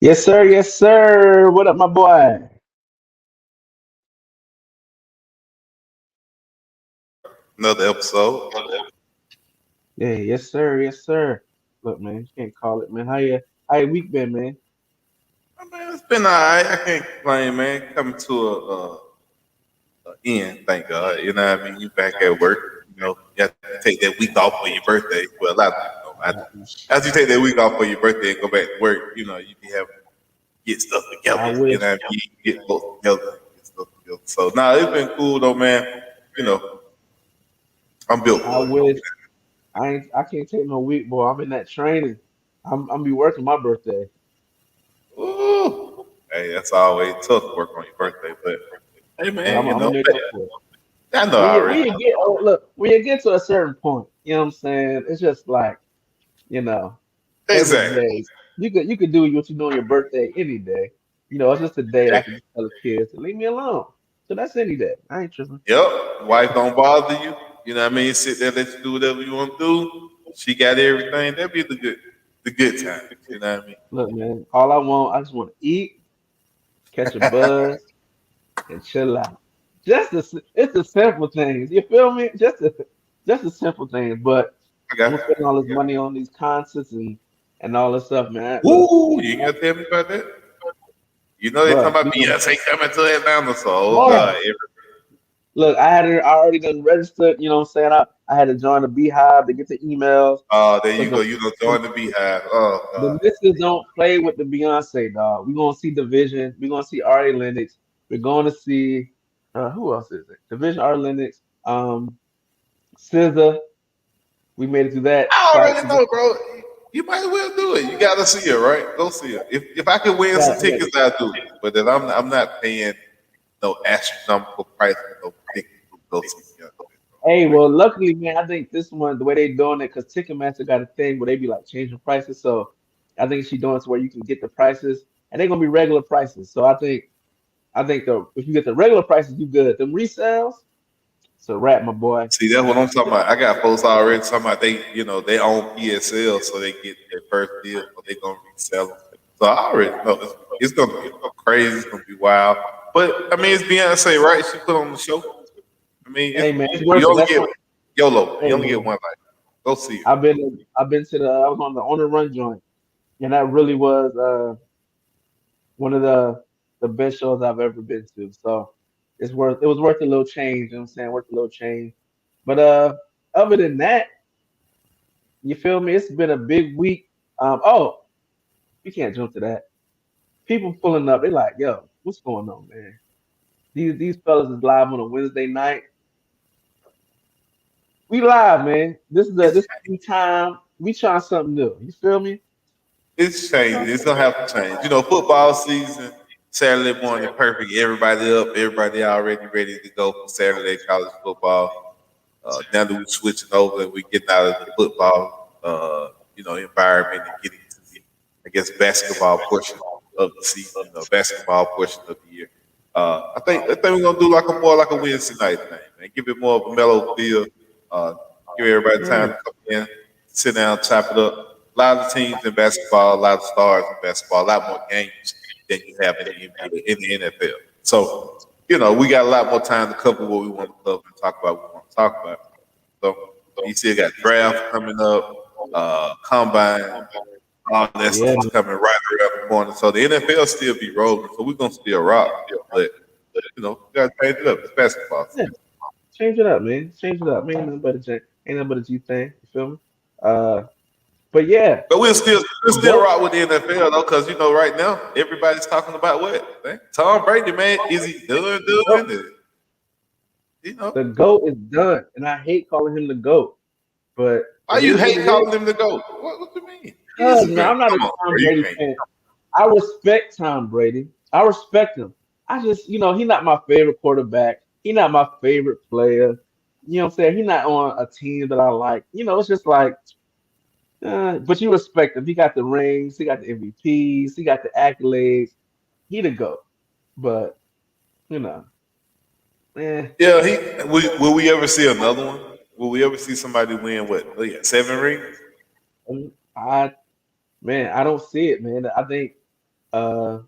Yes, sir. Yes, sir. What up, my boy? Another episode. Yeah, yes, sir. Yes, sir. Look, man, you can't call it, man. How your week been, man? I mean, it's been alright. I can't complain, man. Coming to a end, thank God. You know what I mean? You back at work. You have to take that week off for your birthday. Well, a lot of people don't. After you take that week off for your birthday and go back to work, you be having to get stuff I together. You know wish. what I mean? You get folks together, get stuff together. So, it's been cool though, man. You know, I'm built I for it. wish. I can't take no week, boy. I'm in that training. I'm be working my birthday. Ooh. Hey, that's always tough to work on your birthday, but hey, But man, I'm gonna make up for it. I know When I you already. when you get look when you get to a certain point, you know what I'm saying? It's just like you know, every Exactly. day you could do what you do on your birthday any day. It's just a day that I can just tell the kids to leave me alone. So that's any day. I ain't tripping. Yep. Wife don't bother you. You know what I mean? Sit there, let you do whatever you want to do. She got everything. That'd be the good times. You know what I mean? Look, man, all I just want to eat, catch a buzz, and chill out. It's the simple things. You feel me? Just the simple things. But I I'm got. gonna spend all this money on these concerts and all this stuff, man. Look, Ooh, you ain't gotta tell me about that. You know they talking bro, about Beyonce coming to Atlanta, so oh god, boy, look, I already done registered. You know what I'm saying? I had to join the Beehive to get the emails there you because go. You know, the join the Beehive. Oh the god. misses don't play with the Beyonce dog. We're gonna see Division. We're gonna see Ari Lennox. We're going to see who else is it? Division, Ari Lennox, SZA. We made it through that. I Try already to know, bro. You might as well do it. You gotta see it, right? Go see it. If I could win some yeah. tickets, I'll do it. But then I'm not paying no astronomical price for no ticket to go see Beyonce. Hey, well, luckily, man, I think this one, the way they doing it, because Ticketmaster got a thing where they be like changing prices. So I think she doing it to where you can get the prices, and they're gonna be regular prices. So I think if you get the regular prices, you good. Them resales, it's a wrap, my boy. See, that's what I'm talking about. I got folks already talking about they own PSL, so they get their first deal, or they gonna resell them. So I already know it's gonna be crazy. It's gonna be wild. But I mean, it's Beyonce, right? She put on the show. I mean, Hey, man, it's you worth it. only That's get one. YOLO. You Hey, only get man, one life. Go see it. I've been to I was on the run joint, and that really was one of the best shows I've ever been to. So it was worth a little change. You know what I'm saying? Worth a little change. But other than that, you feel me? It's been a big week. Oh, you can't jump to that. People pulling up, they like, yo, what's going on, man? These fellas is live on a Wednesday night. We live, man. This is new time. We trying something new. You feel me? It's We trying changing. It's something gonna have to change. Football season, Saturday morning, perfect. Everybody up. Everybody already ready to go for Saturday college football. Now that we're switching over and we're getting out of the football, environment and getting to the, I guess, basketball portion of the season, basketball portion of the year. I think we're gonna do like a Wednesday night thing, man. Give it more of a mellow feel. Uh, Give everybody new. time to come in, sit down, chop it up. A lot of teams in basketball, a lot of stars in basketball, a lot more games than you have in the NBA, in the NFL. So, we got a lot more time to cover what we want to cover and talk about what we want to talk about. So, you still got draft coming up, combine, all that Yeah, stuff man. coming right around the corner. So the NFL still be rolling. So we're gonna still rock, but we gotta change it up. It's basketball Yeah. season. Change it up, man. Change it up. Man, ain't nothing but a G thing. You feel me? Uh, but yeah, But we'll still go. rock with the NFL though, because right now everybody's talking about what Tom Brady, man, is he done? Nope. And, you know, The GOAT is done, and I hate calling him the GOAT, but why it you is what hate it is. calling him to go? What you mean? Cause Easy, man, man. I'm not a Come on, Tom bro. You Brady can't. fan. I respect Tom Brady. I respect him. I just, he's not my favorite quarterback. He's not my favorite player. You know what I'm saying? He's not on a team that I like. It's just like, but you respect him. He got the rings. He got the MVPs. He got the accolades. He the GOAT. But, you know, eh. Yeah, will we ever see another one? Will we ever see somebody win what? Oh, yeah, 7 rings? I, man, I don't see it, man. I think. Uh,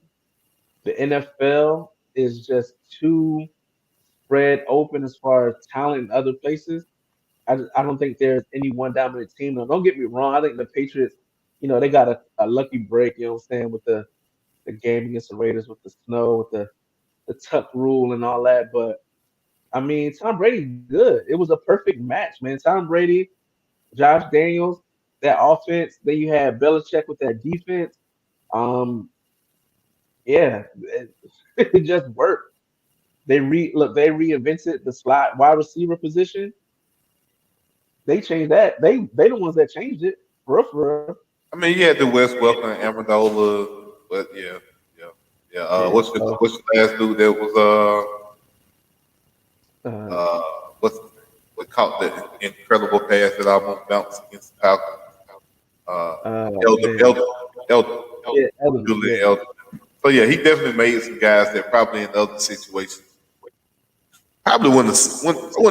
the NFL is just too spread open as far as talent in other places. I don't think there's any one dominant team. Now, don't get me wrong. I think the Patriots, they got a lucky break, you know what I'm saying, with the game against the Raiders with the snow, with the tuck rule and all that. But I mean, Tom Brady's good. It was a perfect match, man. Tom Brady, Josh Daniels, that offense. Then you had Belichick with that defense. Um, yeah, it just worked. They reinvented the slot wide receiver position. They changed that. They the ones that changed it. For real. I mean, you had the West Welcome and Amendola, but yeah, yeah, yeah. Yeah. So What's the last dude that was uh uh what's what caught the incredible pass that almost bounced against the Falcons? Uh, Elder, man. Elder, Elder, Yeah, Edelman, Julian yeah. Elder. So yeah, he definitely made some guys that probably in other situations probably wouldn't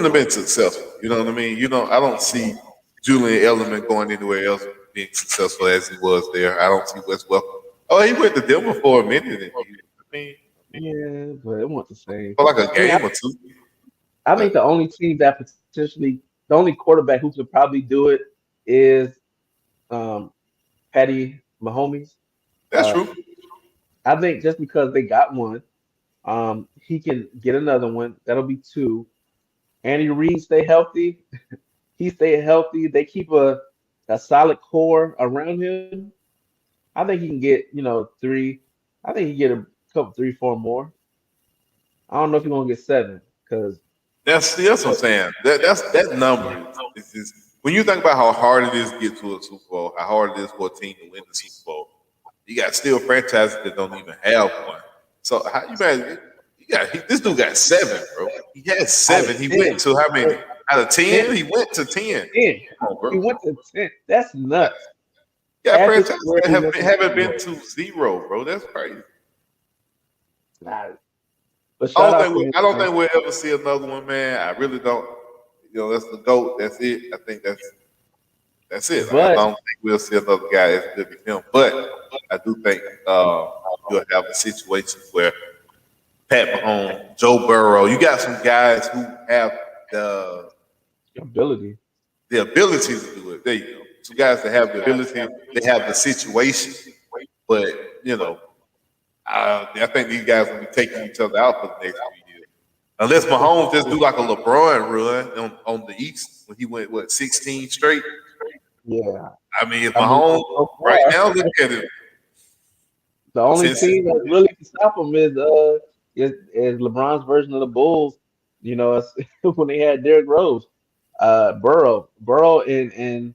have been successful. You know what I mean? I don't see Julian Edelman going anywhere else being successful as he was there. I don't see Wes Welker. Oh, he went to Denver for a minute. Yeah, but it wasn't the same. For like a I mean, game or two. I But think the only team that potentially the only quarterback who could probably do it is um Patty Mahomes. that's Uh true. I think just because they got one, he can get another one. That'll be two. Andy Reid stay healthy. He stay healthy. They keep a solid core around him. I think he can get, three. I think he get a couple, three, four more. I don't know if he's gonna get seven because That's what I'm saying. That number is just when you think about how hard it is to get to a Super Bowl, how hard it is for a team to win the Super Bowl. You got still franchises that don't even have one. So how you man? This dude got seven, bro. He had out of seven. He went 10, to how many? Out of 10, 10, he went to 10. 10. Come on, He bro. went to 10. That's nuts. You got Half his franchises career that he went to haven't Super been Bowl. to zero, bro. That's crazy. Nah, but shout out to him, I don't man. think we'll ever see another one, man. I really don't. That's the goat. That's it. I think that's it. Like, I But don't think we'll see another guy as good as him. But I do think you'll have a situation where Pat Mahomes, Joe Burrow, you got some guys who have the ability. the ability to do it. There you go. Some guys that have the ability, they have the situation. But you know, I think these guys will be taking each other out for the next few years. Unless Mahomes just do like a LeBron run on the East when he went 16 straight. Yeah. I mean, if I mean, Mahomes so right far, now look at it, the only since team that really can stop him is LeBron's version of the Bulls. It's, when they had Derrick Rose, Burrow, and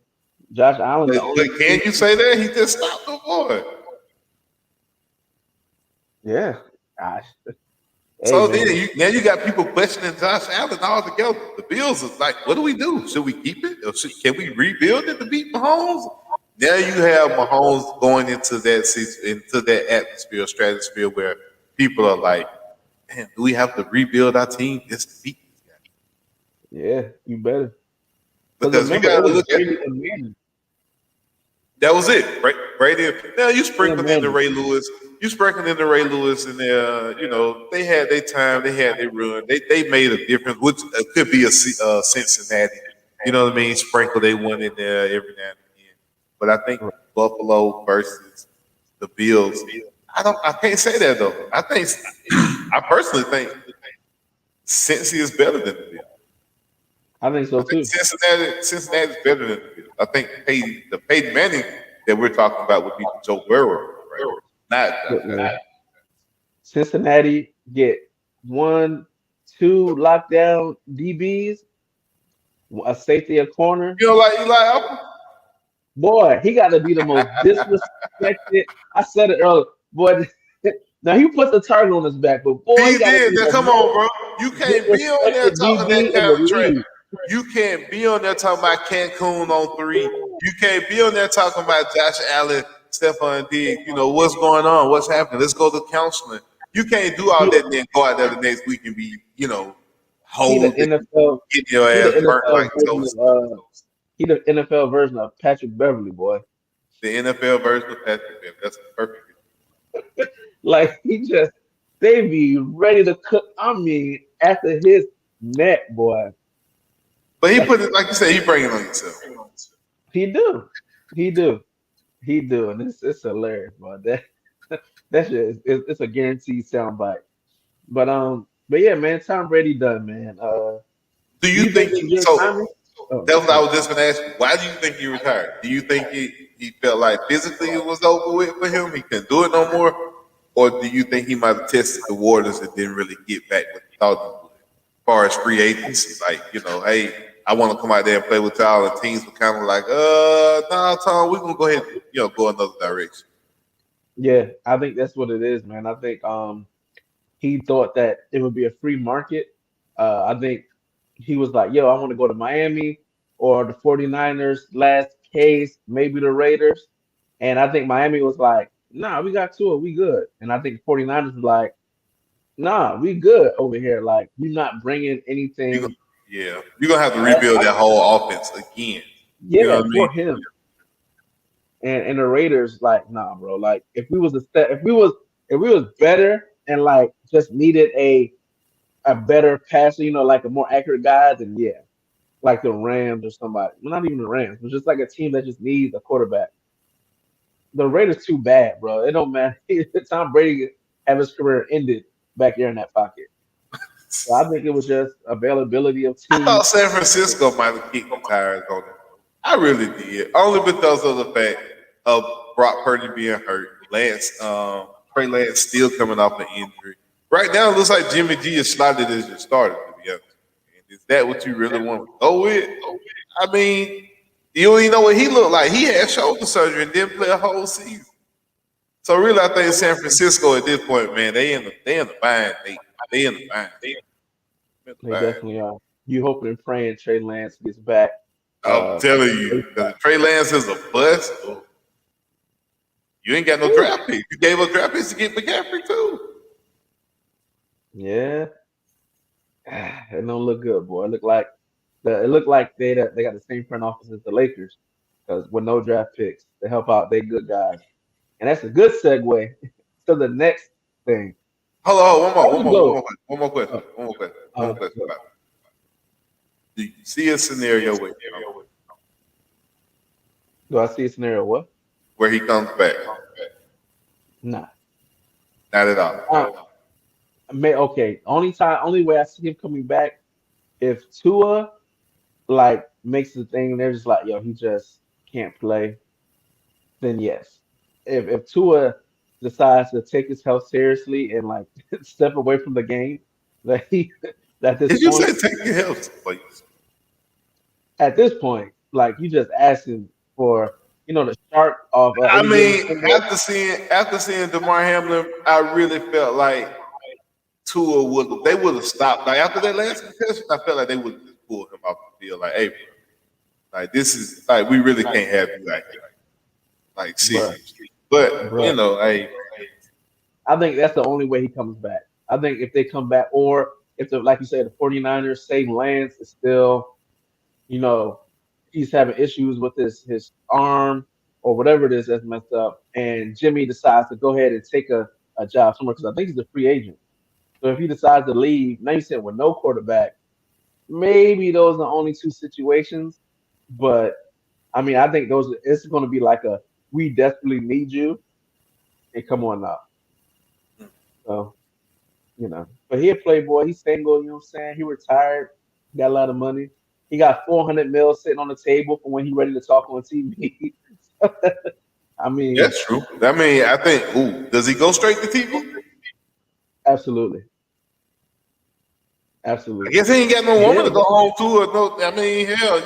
Josh Allen, the but only can two. you say that he just stopped the boy? Yeah. Gosh. Hey, So then man. now you got people questioning Josh Allen altogether. The Bills is like, what do we do? Should we keep it? Or can we rebuild it to beat Mahomes? Now you have Mahomes going into that atmosphere, stratosphere where people are like, man, do we have to rebuild our team just to beat this guy? Yeah, you better. Because Because you remember, got it to was look at Brady and Manning. that was it. Brady. Now you And sprinkled in the Manning. Ray Lewis. You sprinkled in the Ray Lewis in there. They had their time. They had their run. They made a difference, which could be a Cincinnati. You know what I mean? Sprinkle they one in there every now and again. But I think Buffalo versus the Bills. I can't say that though. I personally think Cincy is better than the Bills. I think so I think too. Cincinnati's better than the Bills. I think the Peyton Manning that we're talking about would be Joe Burrow, right? Not Look, Josh Allen. man, Cincinnati get one, two lockdown DBs, a safety, a corner. Like Eli Apple? Boy, he got to be the most disrespected. I said it earlier. Boy, now he puts the target on his back, but boy, he He got to did. be Now the come on, most bro. You can't be on there disrespected talking that DB in kind the of trash. league. You can't be on there talking about Cancun on three. You can't be on there talking about Josh Allen, Stephon Diggs. What's going on? What's happening? Let's go to counseling. You can't do all He, that and then go out there the next week and be, he the holding, NFL. getting your He the ass burnt NFL like version toast. of he the NFL version of Patrick Beverly, boy. The NFL version of Patrick Beverly. That's perfect. Like he just they be ready to cook. I mean, after his neck, boy. But he put it like you said, he bring it on himself. He do. He do. He do. And it's hilarious, boy. That shit it's a guaranteed soundbite. But yeah, man, Tom Brady done, man. Do Do you you think think it's he, just so? timing? Oh, That's what I oh, was just gonna ask you. Why do you think he retired? Do you think he felt like physically it was over with for him? He couldn't do it no more, or do you think he might have tested the waters and didn't really get back what he thought he would? As far as free agency, like hey, I want to come out there and play with y'all, and teams were kind of like, nah, Tom, we're gonna go ahead, and, go another direction. yeah, I think that's what it is, man. I think he thought that it would be a free market. I think he was like, yo, I want to go to Miami or the 49ers, last case, maybe the Raiders. And I think Miami was like, nah, we got Tua, we good. And I think 49ers was like, nah, we good over here. Like, you're not bringing You go, anything yeah, you're gonna have to past rebuild us. that whole offense again. You know Yeah, what I mean? for him. And the Raiders, like, nah, bro. Like, if we was better and like just needed a better passer, like a more accurate guy, then yeah, like the Rams or somebody. Well, not even the Rams, but just like a team that just needs a quarterback. The Raiders too bad, bro. It don't matter. Tom Brady have his career ended back there in that pocket. So I think it was just availability of I thought teams. San Francisco might have kicked the tires on it. I really did. Only because of the fact of Brock Purdy being hurt. Trey Lance still coming off an injury. Right now, it looks like Jimmy G is slotted as your starter, to be honest. And is that what you really want to go with? I mean, you don't even know what he looked like. He had shoulder surgery and didn't play a whole season. So really, I think San Francisco at this point, man, they in the bind. They in the bind. They in the They bind. definitely are. You hoping and praying Trey Lance gets back. I'm Uh, telling you, because Trey Lance is a bust. You ain't got no whew, draft pick. You gave up draft picks to get McCaffrey too. yeah, it don't look good, boy. It looked like they got the same front office as the Lakers, because with no draft picks to help out they good guys, and that's a good segue to the next thing. Hold on, one more, How's one it more, one go? more, question, one more question, Uh, one more question, one more question. Go. About it. Do you see a scenario Do I see a scenario? What? where he comes back? Nah. Not at all. Uh, okay. Only way I see him coming back if Tua like makes the thing, and they're just like, yo, he just can't play. Then yes. If Tua decides to take his health seriously and like step away from the game, that he at this Did you say point, take your health, please? like you just asking for the shark of I any given mean, Sunday. after seeing Demar Hamlin, I really felt like they would have stopped. Like after that last concussion, I felt like they would have just pulled him off the field. Like, hey, bro, like this is like we really can't have you like Bruh, serious. But bruh. hey, I think that's the only way he comes back. I think if they come back, or if like you said, the 49ers, say Lance is still, you know, he's having issues with his arm or whatever it is that's messed up, and Jimmy decides to go ahead and take a job somewhere because I think he's a free agent. So if he decides to leave, now you said with no quarterback, maybe those are the only two situations. But I mean, I think those it's going to be like a we desperately need you, and come on now. So but he a playboy. He's single. You know what I'm saying? He retired. He got a lot of money. He got 400 mil sitting on the table for when he's ready to talk on TV. I mean, that's true. I mean, I think. Ooh, does he go straight to TV? absolutely, I absolutely. guess he ain't got no And woman to then, go home to. Or no, I mean, hell,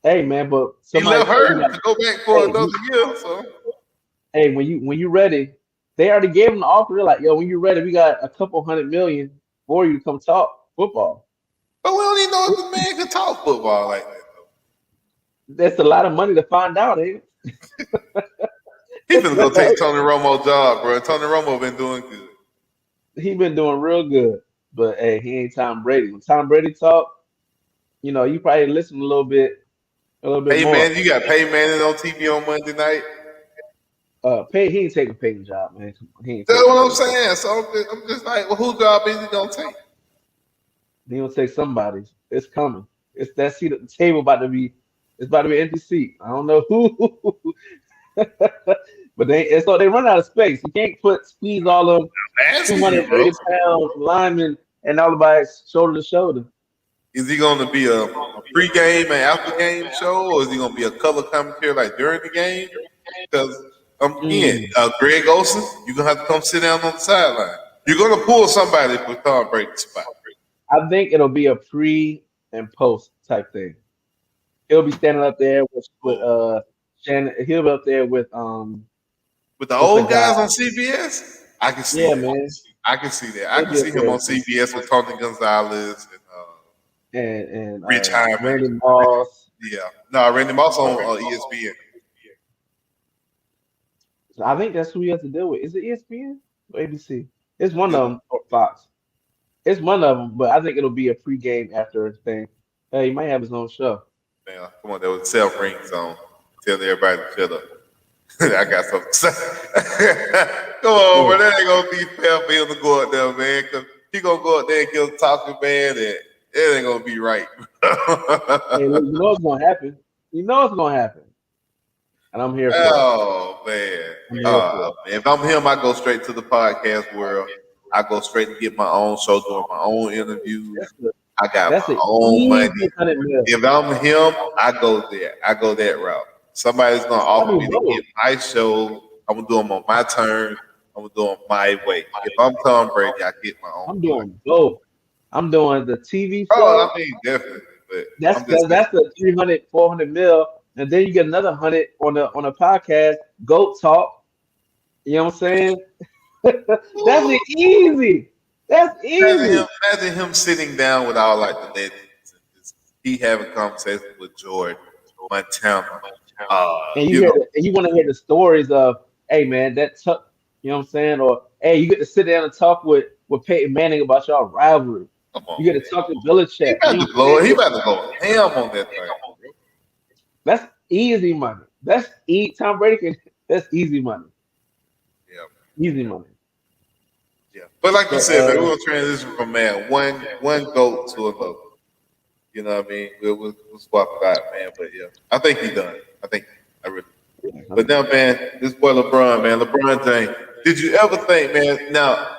hey man, but he somebody left told me her like, to go back for hey, another year. So, hey, when you ready, they already gave him the offer. They're like, yo, when you ready, we got a couple 100 million for you to come talk football. but we don't even know if the man can talk football like that. That's a lot of money to find out, ain't He finna go take it? Tony Romo job, bro. Tony Romo been doing good. He been doing real good, but hey, he ain't Tom Brady. When Tom Brady talk, you probably listen a little bit Hey man, more. you got Payton Manning on TV on Monday night. He ain't taking Payton job, man. He ain't That's taking what I'm Payton. saying. So I'm just like, well, whose job is he gonna take? He gonna take somebody's. It's coming. It's that seat at the table about to be. It's about to be an empty seat. I don't know who, but it's so they run out of space. You can't squeeze all of I'm two asking you, hundred bro. eighty pound linemen and everybody shoulder to shoulder. Is he gonna be a pre-game and after-game show, or is he gonna be a color commentary like during the game? Because again, Mm. Greg Olson, you're gonna have to come sit down on the sideline. You're gonna pull somebody for Tom Brady's spot. I think it'll be a pre and post type thing. He'll be standing up there with Oh, Shannon. He'll be up there with with the what's the old guy? guys on CBS, I can see Yeah, that. man. I can see that. I He'll can be up see him there on CBS with Tony Gonzalez and Rich and Hyman. Randy Moss. Yeah, no, Randy Moss on ESPN. So I think that's who he has to deal with. Is it ESPN or ABC? It's one Yeah, of them or Fox. It's one of them, but I think it'll be a pregame after thing. Hey, he might have his own show. man, come on, there was self rings on. Tell everybody to shut up. I got something to say. Come on, Yeah. bro. That ain't gonna be fair for him to go out there, man. Cause he gonna go out there and get talking, man, and it ain't gonna be right. Hey, look, you know what's gonna happen. You know what's gonna happen, and I'm here for it. Oh man. I'm here for it. Man. If I'm him, I go straight to the podcast world. I go straight to get my own show, doing my own interviews. That's the I got that's my an own money. easy 100 mil. If I'm him, I go there. I go that route. Somebody's gonna I offer do me to both. get my show. I'm gonna do them on my terms. I'm gonna do them my way. If I'm Tom Brady, I get my own I'm podcast. doing both. I'm doing the TV Oh, show. I mean, definitely. But That's I'm just because saying, that's the 300, 400 mil, and then you get another 100 on a podcast. Goat talk. You know what I'm saying? That's ooh, easy. That's easy. imagine him sitting down with all like the legends and just he having conversations with Jordan, Montana, And you know, you want to hear the stories of, hey man, that took, you know what I'm saying? Or hey, you get to sit down and talk with Peyton Manning about y'all rivalry. come You on, get to man. talk to He Belichick. You about know to what I'm blow it. He saying? about to go ham on that thing. That's easy money. Tom Brady can. That's easy money. Yeah. Easy money. Yeah, but like you But said, man, we're gonna transition from man one goat to another. You know what I mean? We'll swap it out, man. But yeah, I think he done. I think I really. But now, man, this boy LeBron, man, LeBron James. Did you ever think, man? Now,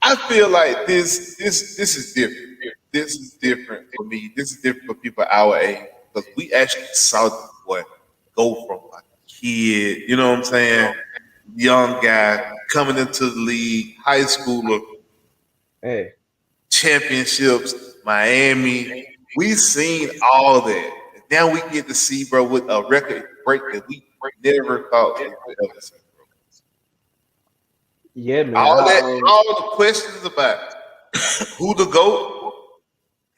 I feel like this is different. This is different for me. This is different for people our age because we actually saw this boy go from like a kid. You know what I'm saying? Young guy coming into the league, high schooler, hey, championships, Miami. We seen all that. And now we get to see, bro, with a record break that we never thought we would ever see. yeah, man. All that, all the questions about who the GOAT,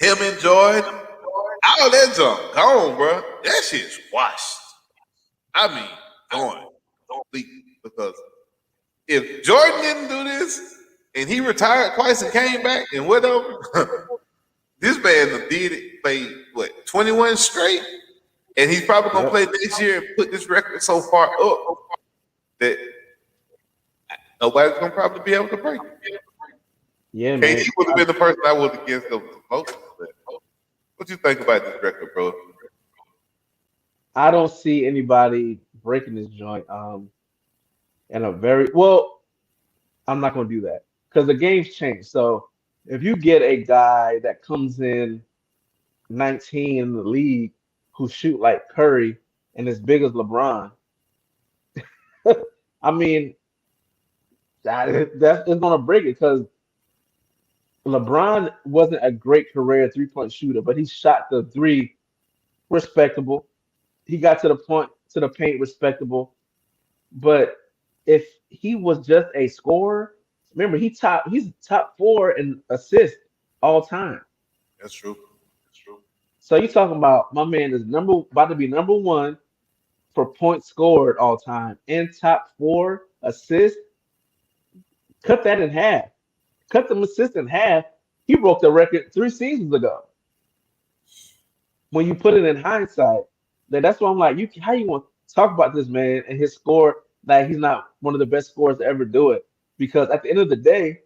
him and Jordan, all that junk gone, bro. That shit's washed. I mean, gone completely. Because if Jordan didn't do this and he retired twice and came back and whatever, this man did it, played what, 21 straight? And he's probably gonna Yep. play next year and put this record so far up that nobody's gonna probably be able to break it. Yeah, KD man. would have been the person I would have guessed the most. But what you think about this record, bro? I don't see anybody breaking this joint. In a very well. I'm not going to do that because the game's changed. So if you get a guy that comes in 19 in the league who shoot like Curry and as big as LeBron, I mean that's going to break it because LeBron wasn't a great career 3-point shooter, but he shot the three respectable. He got to the point to the paint respectable. But if he was just a scorer, remember he's top four in assists all time. That's true. That's true. So you talking about my man is about to be number one for points scored all time and top four assists. Cut that in half. Cut the assists in half. He broke the record 3 seasons ago. When you put it in hindsight, that's why I'm like, how you want to talk about this man and his score? like he's not one of the best scorers to ever do it. Because at the end of the day,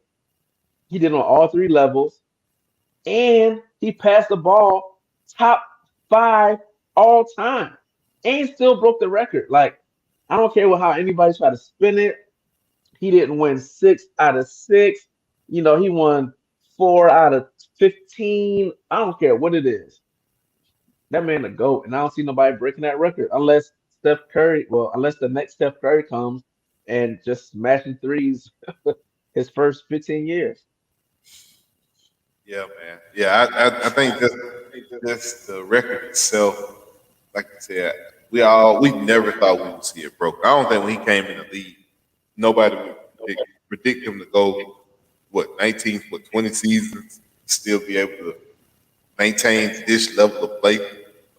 he did it on all three levels, and he passed the ball top five all time, and still broke the record. Like I don't care what how anybody try to spin it. He didn't win 6 out of 6. He won 4 out of 15. I don't care what it is. That man a GOAT, and I don't see nobody breaking that record unless Steph Curry. Well, unless the next Steph Curry comes and just smashing threes his first 15 years. Yeah, man. Yeah, I think just the record itself. Like I said, we never thought we would see it broke. I don't think when he came in the league, nobody would predict him to go what 19, what 20 seasons, still be able to maintain this level of play.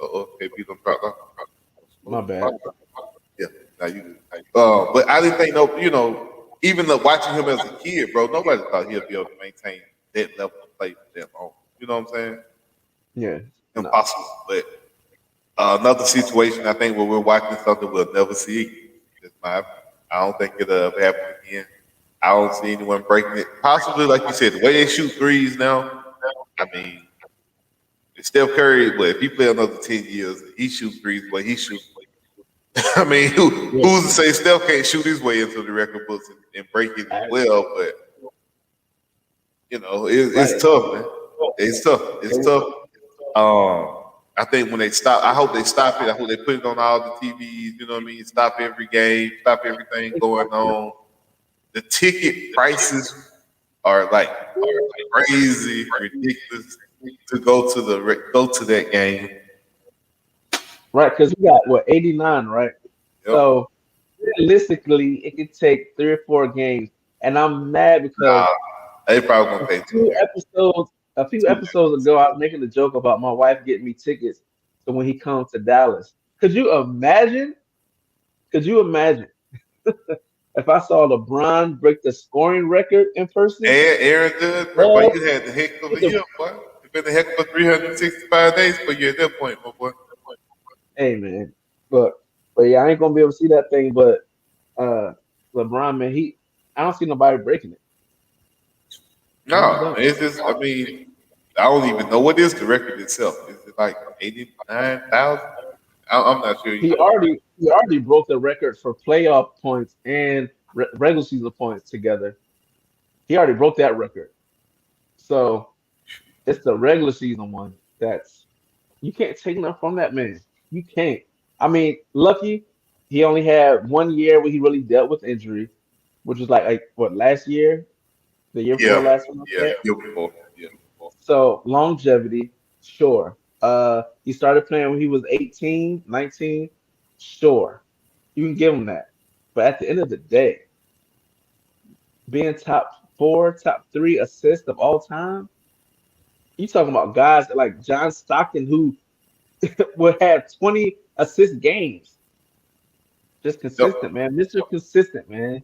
Okay, we don't talk. My bad. Yeah, now you. But I didn't think even watching him as a kid, bro, nobody thought he'd be able to maintain that level of play for that long. You know what I'm saying? Yeah. No. Impossible. But another situation, I think, where we're watching something we'll never see. Just my, I don't think it'll ever happen again. I don't see anyone breaking it. Possibly, like you said, the way they shoot threes now. I mean, Steph Curry, but if he play another 10 years, he shoots threes the way he shoots. I mean, Yeah. who's to say Steph can't shoot his way into the record books and break it as I- well? But it's right. tough, man. It's tough. It's It- tough. I think when they stop, I hope they stop it. I hope they put it on all the TVs. You know what I mean? Stop every game. Stop everything going on. The ticket prices are crazy, ridiculous to go to that game. right, because we got what 89, right? Yep. So realistically, it could take 3 or 4 games, and I'm mad because Nah, they probably gonna a pay too few much. episodes a few Too much. episodes ago, I was making a joke about my wife getting me tickets so when he comes to Dallas. Could you imagine? Could you imagine if I saw LeBron break the scoring record in person? Aaron Judge, bro, boy, Well, you had the heck of with a the year, boy. It's been the heck of a 365 days for you at that point, my boy. hey man, but but yeah, I ain't gonna be able to see that thing. But uh, LeBron, man, I don't see nobody breaking it. I just No, don't. it's just, I mean, I don't even know what is the record itself. Is it like 89,000? I'm not sure He either. already broke the record for playoff points and regular season points together. He already broke that record. So it's the regular season one that's you can't take nothing from that man. You can't. I mean, lucky he only had 1 year where he really dealt with injury, which was like what last year, the year before Yeah, last one. I yeah, said. year before. Yeah, before. So longevity, sure. He started playing when he was 18, 19, sure. You can give him that. But at the end of the day, being top four, top three assists of all time, you talking about guys like John Stockton who would have 20 assist games. Just Yep. consistent, man. Mr. Consistent, man.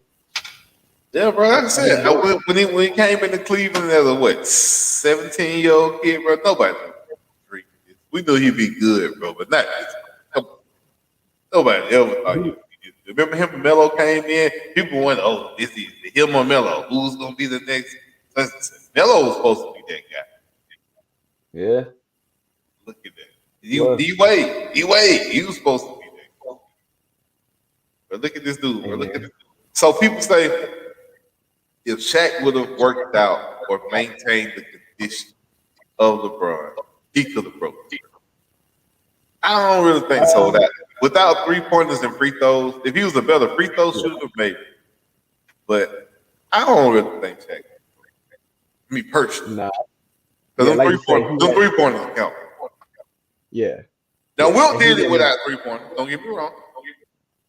Yeah, bro. Like I That's a said, goat. when he came into Cleveland as a 17-year-old kid, bro, nobody knew Drake. We knew he'd be good, bro, but not come on, nobody ever thought he'd He, be good. Remember him and Melo came in? People went, "Oh, this is him or Melo. Who's gonna be the next?" Melo was supposed to be that guy. yeah, Look at that. was. He was supposed to be that. But look at this dude, Hey, bro. Look at man. this. So people say if Shaq would have worked out or maintained the condition of LeBron, he could have broke it. I don't really think so. Um, That without 3 pointers and free throws, if he was a better free throw yeah, shooter, maybe. But I don't really think Shaq. Me personally, nah, because yeah, like you say, he them had, 3 pointers count. yeah, Now yeah, Wilt and he did it didn't. without 3 pointers. Don't get me wrong.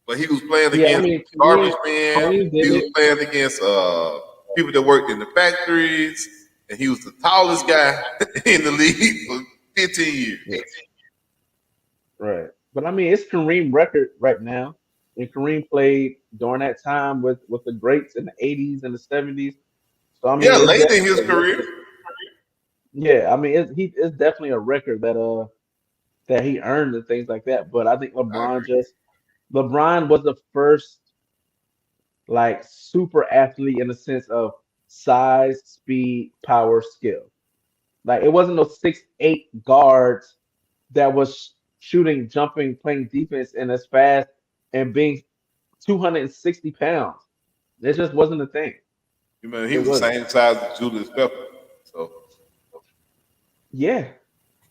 But he was playing Yeah, I against mean, garbage Kareem, men. Kareem He did was it. playing against people that worked in the factories, and he was the tallest guy in the league for 15 years. Yeah, right. But I mean, it's Kareem record right now, and Kareem played during that time with the greats in the '80s and the '70s. So I Yeah, mean, it's late in definitely his a record. career. Yeah, I mean, it's definitely a record that he earned and things like that. But I think I agree. LeBron was the first. like super athlete in the sense of size, speed, power, skill. Like it wasn't no 6'8" guards that was shooting, jumping, playing defense and as fast and being 260 pounds. It just wasn't a thing. You know, he It was the wasn't. same size as Julius Pepper. So, Yeah,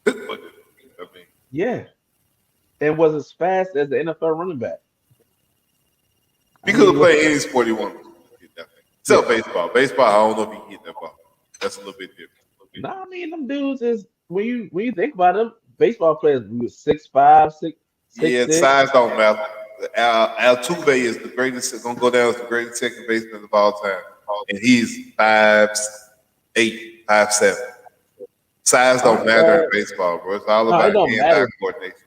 but, I mean, yeah. And was as fast as the NFL running back. I he could have mean, played any sport he wanted to. yeah. Except baseball. Baseball, I don't know if he can hit that ball. That's a little bit different. Nah, I mean them dudes is when you think about them, baseball players we was 6'5", Yeah, 6'6". size don't matter. Altuve is the greatest. Gonna go down as the greatest second baseman of all time, and he's 5'8", 5'7". Size All don't right, matter in baseball, bro. It's all no, it about don't hand-eye matter. coordination.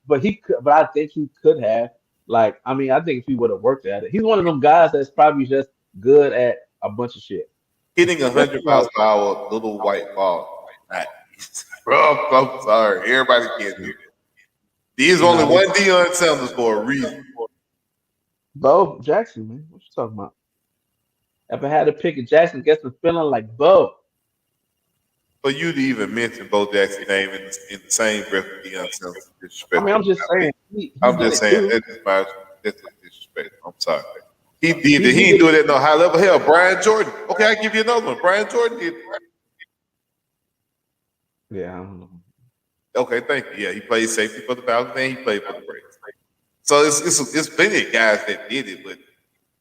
But he could, but I think he could have. Like, I mean, I think if he would have worked at it, he's one of them guys that's probably just good at a bunch of shit. Hitting That's 100 like, miles per hour, little white ball. Not easy. Bro, I'm sorry. Everybody can't do that. There's only nah, one Deion Sanders for a reason. Bo Jackson, man, what you talking about? If I had to pick a Jackson, gets the feeling like Bo. For you to even mention Bo Jackson's name in the same breath with Deion Sanders is I mean, disrespectful. I'm just I mean, saying he I'm did just it saying too. that's just disrespectful. I'm sorry. He did it. He He didn't did do it. it at no high level. Hell, Brian Jordan. Okay, I give you another one. Brian Jordan did. Yeah, I don't know. Okay, thank you. Yeah, he played safety for the Falcons and he played for the Braves. So it's plenty of guys that did it, but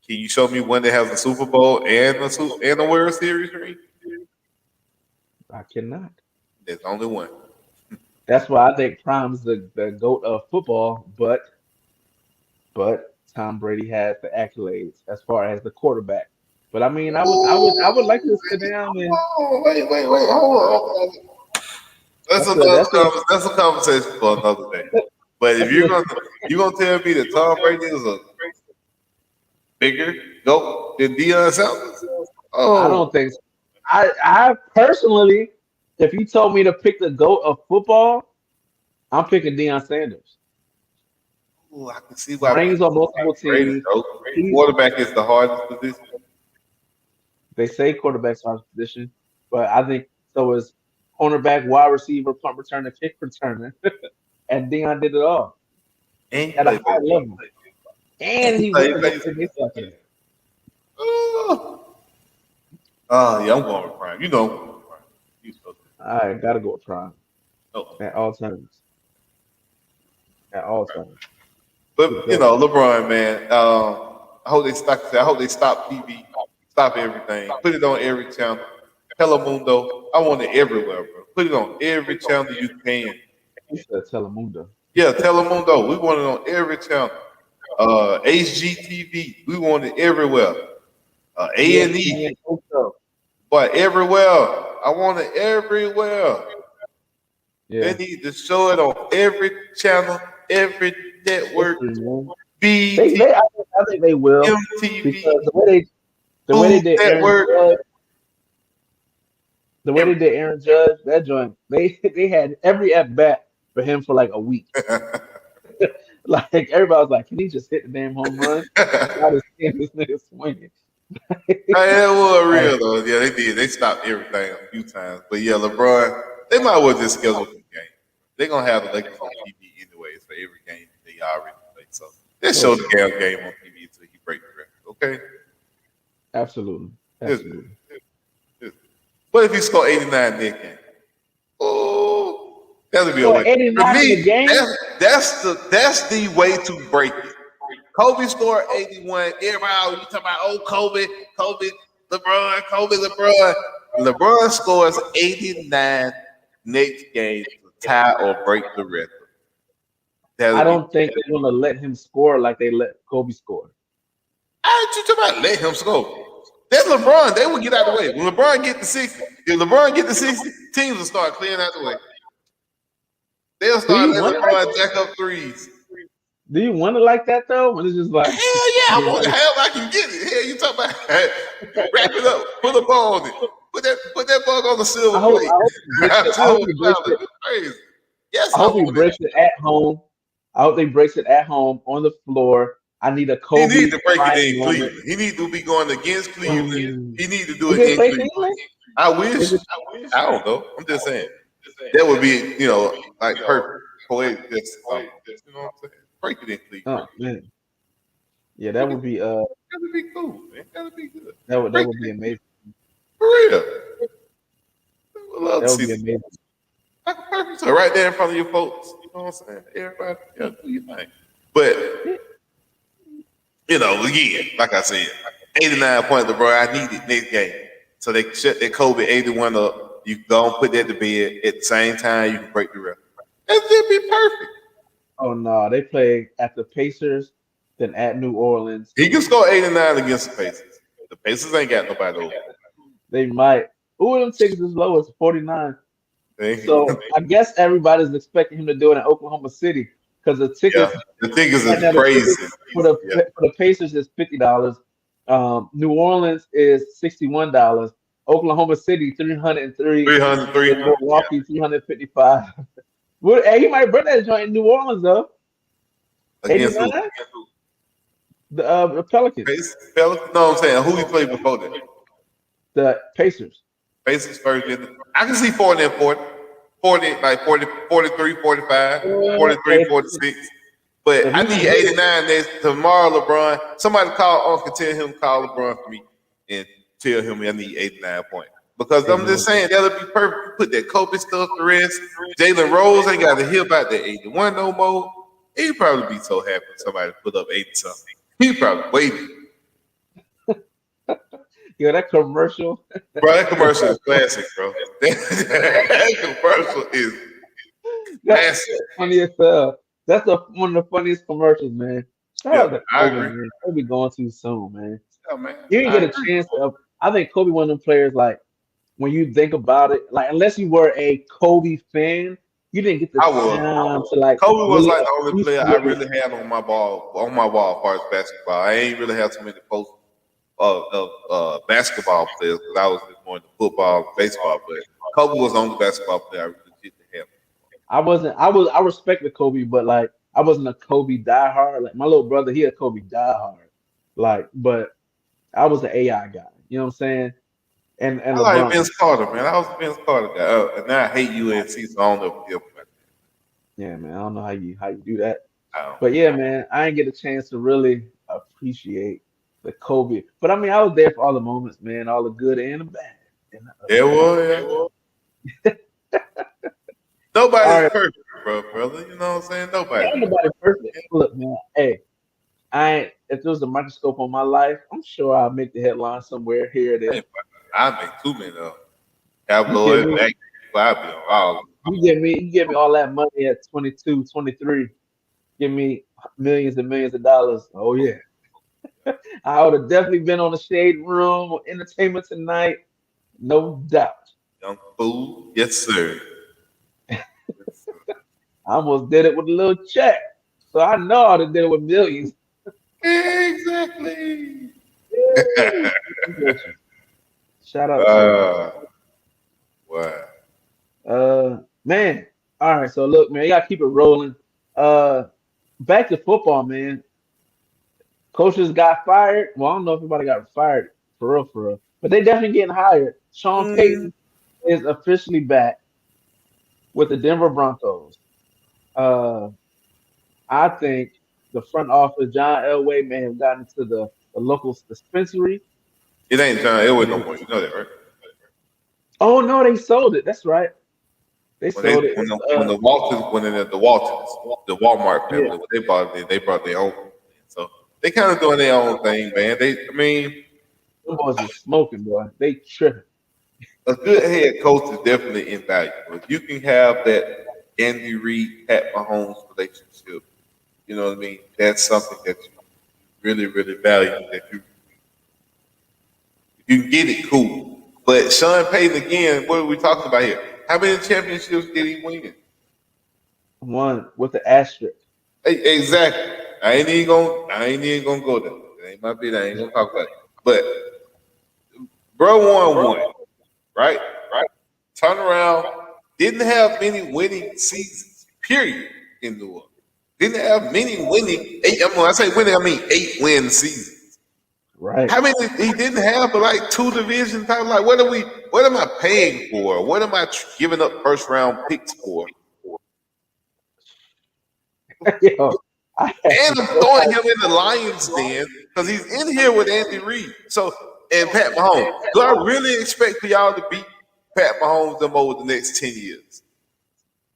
can you show me one that has a Super Bowl and a World Series ring? I cannot. There's only one. That's why I think Prime's the GOAT of football, but Tom Brady has the accolades as far as the quarterback. But I mean, I would like to sit down and Wait, hold on. That's a conversation for another day. But if that's a, you're gonna tell me that Tom Brady is a bigger goat than Deion Sanders, I oh, don't think so. I personally, if you told me to pick the GOAT of football, I'm picking Deion Sanders. ooh, I can see why Rings on people multiple pick Brady. teams. Though He's quarterback is the hardest position. they say quarterback's our position, but I think so is cornerback, wide receiver, punt returner, kick returner, and Deion did it all And he at a played high baseball. level, And and he he was played a baseball. good baseball player. Oh, yeah, I'm going with Prime. You know, I'm going with Prime. You so I gotta go with Prime no. at all times. At all times, the But GOAT. LeBron, man. I hope they stop TV, stop everything, put it on every channel. Telemundo, I want it everywhere, bro. Put it on every channel you can. He said Telemundo. Yeah, Telemundo, we want it on every channel. HGTV, we want it everywhere. A&E, ESPN also. but everywhere. I want it everywhere. They Yeah, need to show it on every channel, every network, history, man. BT, I think they will MTV, because the way they Food did Aaron Network. Judge, the way they Every did Aaron Judge, that joint, they had every at bat for him for like a week. Like everybody was like, can he just hit the damn home run? I'm tired of seeing this nigga swinging. Hey, that was Like, real though. Yeah, they did. They stopped everything a few times. But yeah, LeBron, they might well just schedule the game. They're gonna have the Lakers on TV anyways for every game they already play. So let's oh show the yeah, game on TV until he breaks the record. Okay? absolutely, Just, absolutely. just. What if he scored 89 next game? Oh, that'll be a So win. For 89 in the me, game. that's the way to break it. Kobe scored 81. Everybody, you talking about Kobe, LeBron. LeBron scores 89 next game to tie or break the record. That'll I be. don't think they're gonna let him score like they let Kobe score. How did you talking about let him score? That's LeBron. They will get out of the way. When LeBron get to 60, if LeBron get to 60, teams will start clearing out the way. They'll Do start you letting want it like LeBron that? jack up threes. Do you want it like that though? When it's just like, Hell yeah, I want the hell I can get it. Hell, you talking about wrap it up, put a ball on it, put that bug on the silver I plate, hope he breaks it. I hope silver he breaks dollar. it. You crazy? Yes, I I hope he want it. breaks it at home. I hope he breaks it at home on the floor I need a He need Kobe to break it defining in moment. Cleveland. He need to be going against Cleveland. Mm. He need to do Is it it in play Cleveland. Cleveland? I Is wish. it? I don't know. I'm just saying that would be, like perfect poetic justice almost. You know what I'm saying? Break it in Cleveland. Oh man, yeah, that Break it. would be That'd be cool, man. That'd be good. that Break would it be in amazing. for real. I would love to That would see be that. amazing. Like perfect. So right there in front of your folks. You know what I'm saying? Everybody, do your thing. But Yeah. again, like I said, 89 points, bro. I need it next game. So they can shut that COVID 81 up. You go and put that to bed. At the same time, you can break the record. That'd be perfect. Oh no, they play at the Pacers, then at New Orleans. He can score 89 against the Pacers. The Pacers ain't got nobody over. They might. Ooh, them tickets is low as 49. They- So I guess everybody's expecting him to do it in Oklahoma City because the yeah, tickets the tickets right is now the crazy. tickets for the Yeah, for the Pacers is $50. New Orleans is $61. Oklahoma City 303, 303. and Milwaukee 355. Well, hey, he might burn that joint in New Orleans though. Against who? 89, the Pelicans, Pacers? Pelicans? No, I'm saying who he played before that. the Pacers. Pacers first. I can see 40 and 40. 40, like 40, 43, 45, Hey, 43, 46. But if I he need can get it, 89 next tomorrow, LeBron. Somebody call Uncle, tell him call LeBron for me and tell him I need 89 points. Because hey I'm man, just saying that'll be perfect. Put that Kobe stuff to rest. Jalen Rose ain't got to hear about that 81 no more. He'd probably be so happy when somebody put up 80 something. He probably waited. yo, that commercial. Bro, that commercial is classic, bro. That commercial is That's classic. funny as hell. That's one of the funniest commercials, man. Shout Yeah, out to I Kobe, agree. man. Kobe going too soon, man. Yeah, man, You didn't I get a agree. chance to. I think Kobe one of them players like when you think about it, like unless you were a Kobe fan, you didn't get the I was. time to like Kobe was really like the only player I appreciate. really had on my wall as far as basketball. I ain't really have too many posts of basketball players because I was just more into football and baseball. But Kobe was the only basketball player I really did have. I wasn't. I respected Kobe, but like I wasn't a Kobe diehard. Like my little brother, he a Kobe diehard. Like, but I was the AI guy. You know what I'm saying? And I like LeBron. Vince Carter, man. I was a Vince Carter guy. And now I hate UNC, so I don't know if Yeah, man. I don't know how you do that. I don't. But yeah, man, I didn't get a chance to really appreciate the Kobe. But I mean, I was there for all the moments, man, all the good and the bad and the There ugly. was, yeah. All Nobody's right, perfect, brother. You know what I'm saying? ain't Nobody's nobody perfect. Look, man, hey, I ain't, if there was a microscope on my life, I'm sure I'll make the headline somewhere here or there. perfect. I make too many of them. You give Tabloid, me, back, I be on all. you give me all that money at 22, 23. Give me millions and millions of dollars. Oh yeah, I would have definitely been on the Shade Room or Entertainment Tonight, no doubt. Young fool. Yes, sir. I almost did it with a little check. So I know I done did it with millions. Exactly. Yay. Congratulations. Shout out to you. uh, wow. Man. All right. So look, man, you gotta keep it rolling. Uh, back to football, man. Coaches got fired. Well, I don't know if anybody got fired for real, but they definitely getting hired. Sean Mm, Payton is officially back with the Denver Broncos. Uh, I think the front office, John Elway, may have gotten to the local dispensary. it ain't John Elway no And more. You know that, right? oh no, they sold it. That's right. They When they sold it. when the Waltons went in at the Waltons, the Walmart Yeah, family, when they bought it, they brought their own. So they kind of doing their own thing, man. I mean, them boys is smoking, boy. They tripping. a good head coach is definitely invaluable. If you can have that Andy Reid, Pat Mahomes relationship, you know what I mean. That's something that you really, really value. That you can get it, cool. But Sean Payton again, what are we talking about here? How many championships did he win? One with the asterisk. Exactly. I ain't even gonna go there. It ain't my bit. I ain't gonna talk about it. But bro won one, right? Turn around. Didn't have many winning seasons. Period. In New Orleans. Didn't have many winning eight. I mean, when I say winning, I mean 8-win seasons. Right. How many he didn't have? But like two division titles. Like what are we? What am I paying for? What am I giving up first round picks for? Yo, I had And I'm no throwing him in the idea. Lions den because he's in here with Andy Reid. So and Pat Mahomes. Do I really expect for y'all to beat Pat Mahomes them over the next 10 years?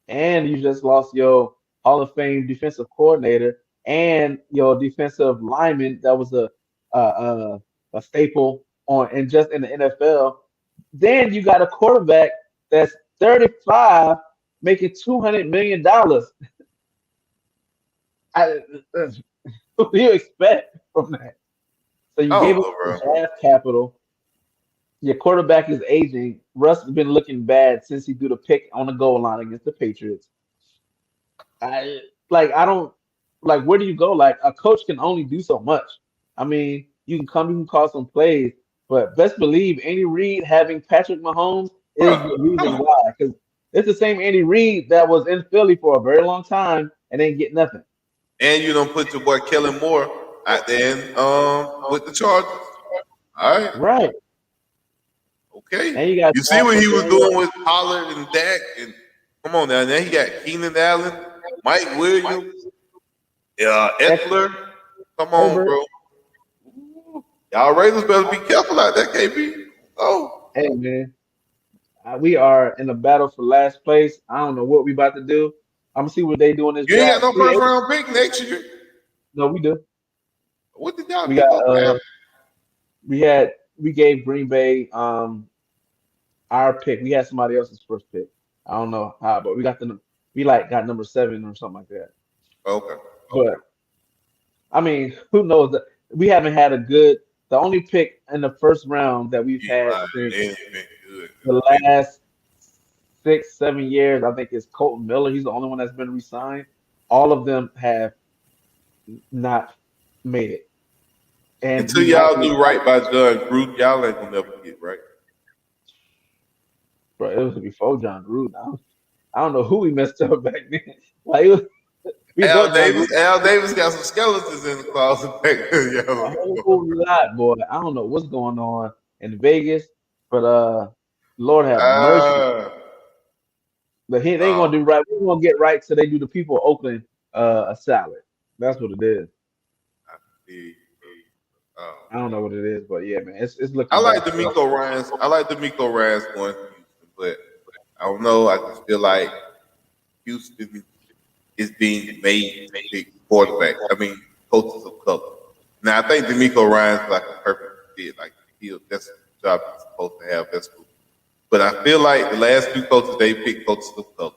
And you just lost your Hall of Fame defensive coordinator and your defensive lineman that was a a, a staple on and just in the NFL. Then you got a quarterback that's 35 making $200 million. I, what do you expect from that? So you I gave don't up know, the bro. draft capital. Your quarterback is aging. Russ has been looking bad since he threw the pick on the goal line against the Patriots. I I don't like where do you go? Like a coach can only do so much. I mean, you can call some plays, but best believe Andy Reid having Patrick Mahomes is Bro, the come reason on. why. Because it's the same Andy Reid that was in Philly for a very long time and didn't get nothing. And you don't put your boy Kellen Moore out there with the Chargers. All right. Right. Okay. And you got You see what he was Jacksonville. doing with Pollard and Dak, and come on now. Now he got Keenan Allen, Mike Williams, Eckler. Come on, Herbert. bro. Y'all Raiders better be careful out there, KB. Oh, Hey man, we are in a battle for last place. I don't know what we about to do. I'm gonna see what they do in this you ain't got draft. no Free first agent? round pick next year. No, we do. What did y'all We give got up for Allen? we gave Green Bay our pick. We had somebody else's first pick. I don't know how, but we like got number 7 or something like that. Okay. But I mean, who knows that we haven't had a good the only pick in the first round that we've You had lying. They since ain't been good. the Been last 6, 7 years, I think is Colton Miller. He's the only one that's been re-signed. All of them have not made it. And until we might y'all be do right by John Gruden, y'all ain't gonna never get right. bro, it was before John Gruden. I don't know who we messed up back then. Like it was before John Gruden. Al Davis got some skeletons in the closet back there, A y'all. whole lot, boy. I don't know what's going on in Vegas, but Lord have mercy. Uh, But they ain't oh, gonna do right. We're gonna get right till they do the people of Oakland a salad. That's what it is. the, oh. I don't know what it is, but yeah, man, it's I looking like bad for us. DaMeco Ryan's. I like DaMeco Ryan's going to Houston, but I don't know. I just feel like Houston is being made to pick quarterbacks. I mean, coaches of color. Now I think DaMeco Ryan's like a perfect fit. Like that's the job he's supposed to have. That's cool. But I feel like the last few coaches they picked coaches of color.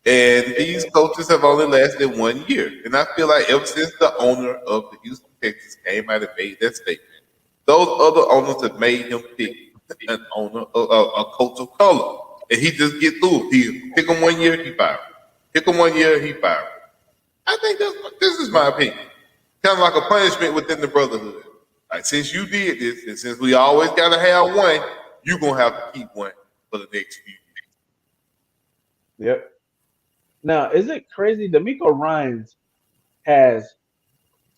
And these coaches have only lasted 1 year. And I feel like ever since the owner of the Houston Texans came out and made that statement, those other owners have made him pick an owner, a coach of color. And he just get through. He pick him 1 year, he fired. Pick him 1 year, he fired. I think this is my opinion. Kind of like a punishment within the brotherhood. Like since you did this, and since we always gotta have one, you gonna have to keep one for the next few years. Yep. Now, is it crazy? D'Amico Ryans has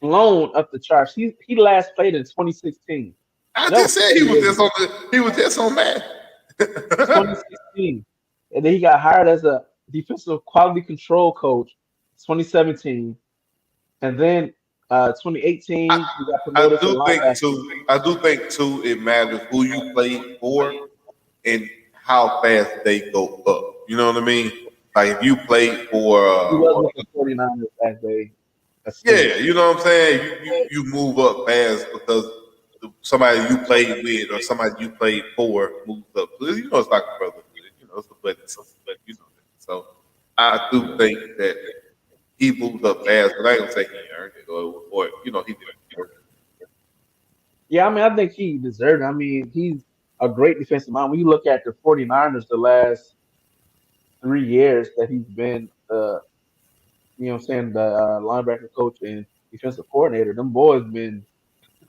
flown up the charts. He last played in 2016. I That just was said 4 years ago. he was just on that. 2016. And then he got hired as a defensive quality control coach 2017. And then 2018, he got promoted to linebacker. I do think too it matters who you play for and how fast they go up. You know what I mean? Like if you play for He was with the 49ers as a yeah, assistant. you know what I'm saying? You move up fast because somebody you played with or somebody you played for moves up. So, you know, it's like a brotherhood. You know, it's a buddy system. You know that. So I do think that he moves up fast, but I ain't gonna say he earned it or you know, he didn't work. Yeah, I mean, I think he deserved it. I mean, he's a great defensive mind. When you look at the 49ers the last 3 years that he's been, you know what I'm saying, the linebacker coach and defensive coordinator, them boys been,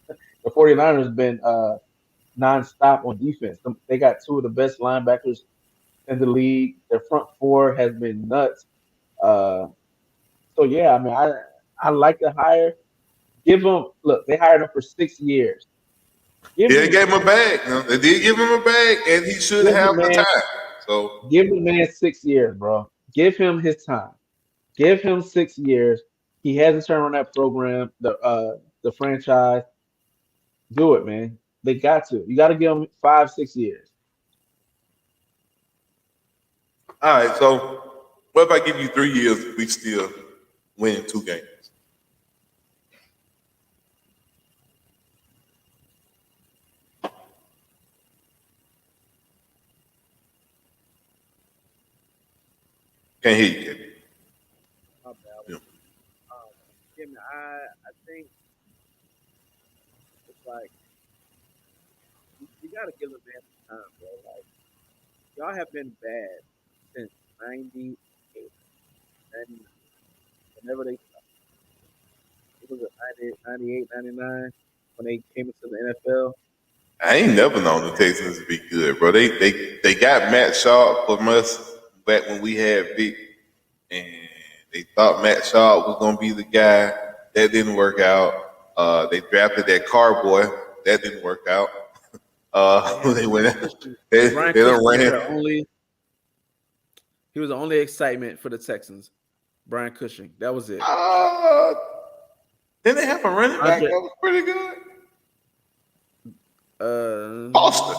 the 49ers been nonstop on defense. They got two of the best linebackers in the league. Their front four has been nuts. Uh, So yeah, I mean, I like the hire. Give him look. They hired him for 6 years. Give Yeah, they him gave him a bag. You know, they did give him a bag, and he should give the have the man time. So, give the man 6 years, bro. Give him his time. Give him 6 years. He hasn't turned on that program, the franchise. Do it, man. They got to. You got to give him 5, 6 years. all right. So, what if I give you 3 years? We still winning 2 games. Can't hear you, Kevin. My bad. Yeah. Um, yeah, man, I think it's like you got to give the man some time, bro. Like y'all have been bad since '98, '99. Whenever they it was a 98, 99 when they came into the NFL. I ain't never known the Texans to be good, bro. They got Matt Sharp from us back when we had Vic, and they thought Matt Sharp was gonna be the guy. That didn't work out. They drafted that car boy. That didn't work out. They had They Brian went. Cushing. They Brian they done Cushing was their ran. only. He was the only excitement for the Texans. Brian Cushing. That was it. Uh, then they have a running back Andre. that was pretty good. Uh. Foster,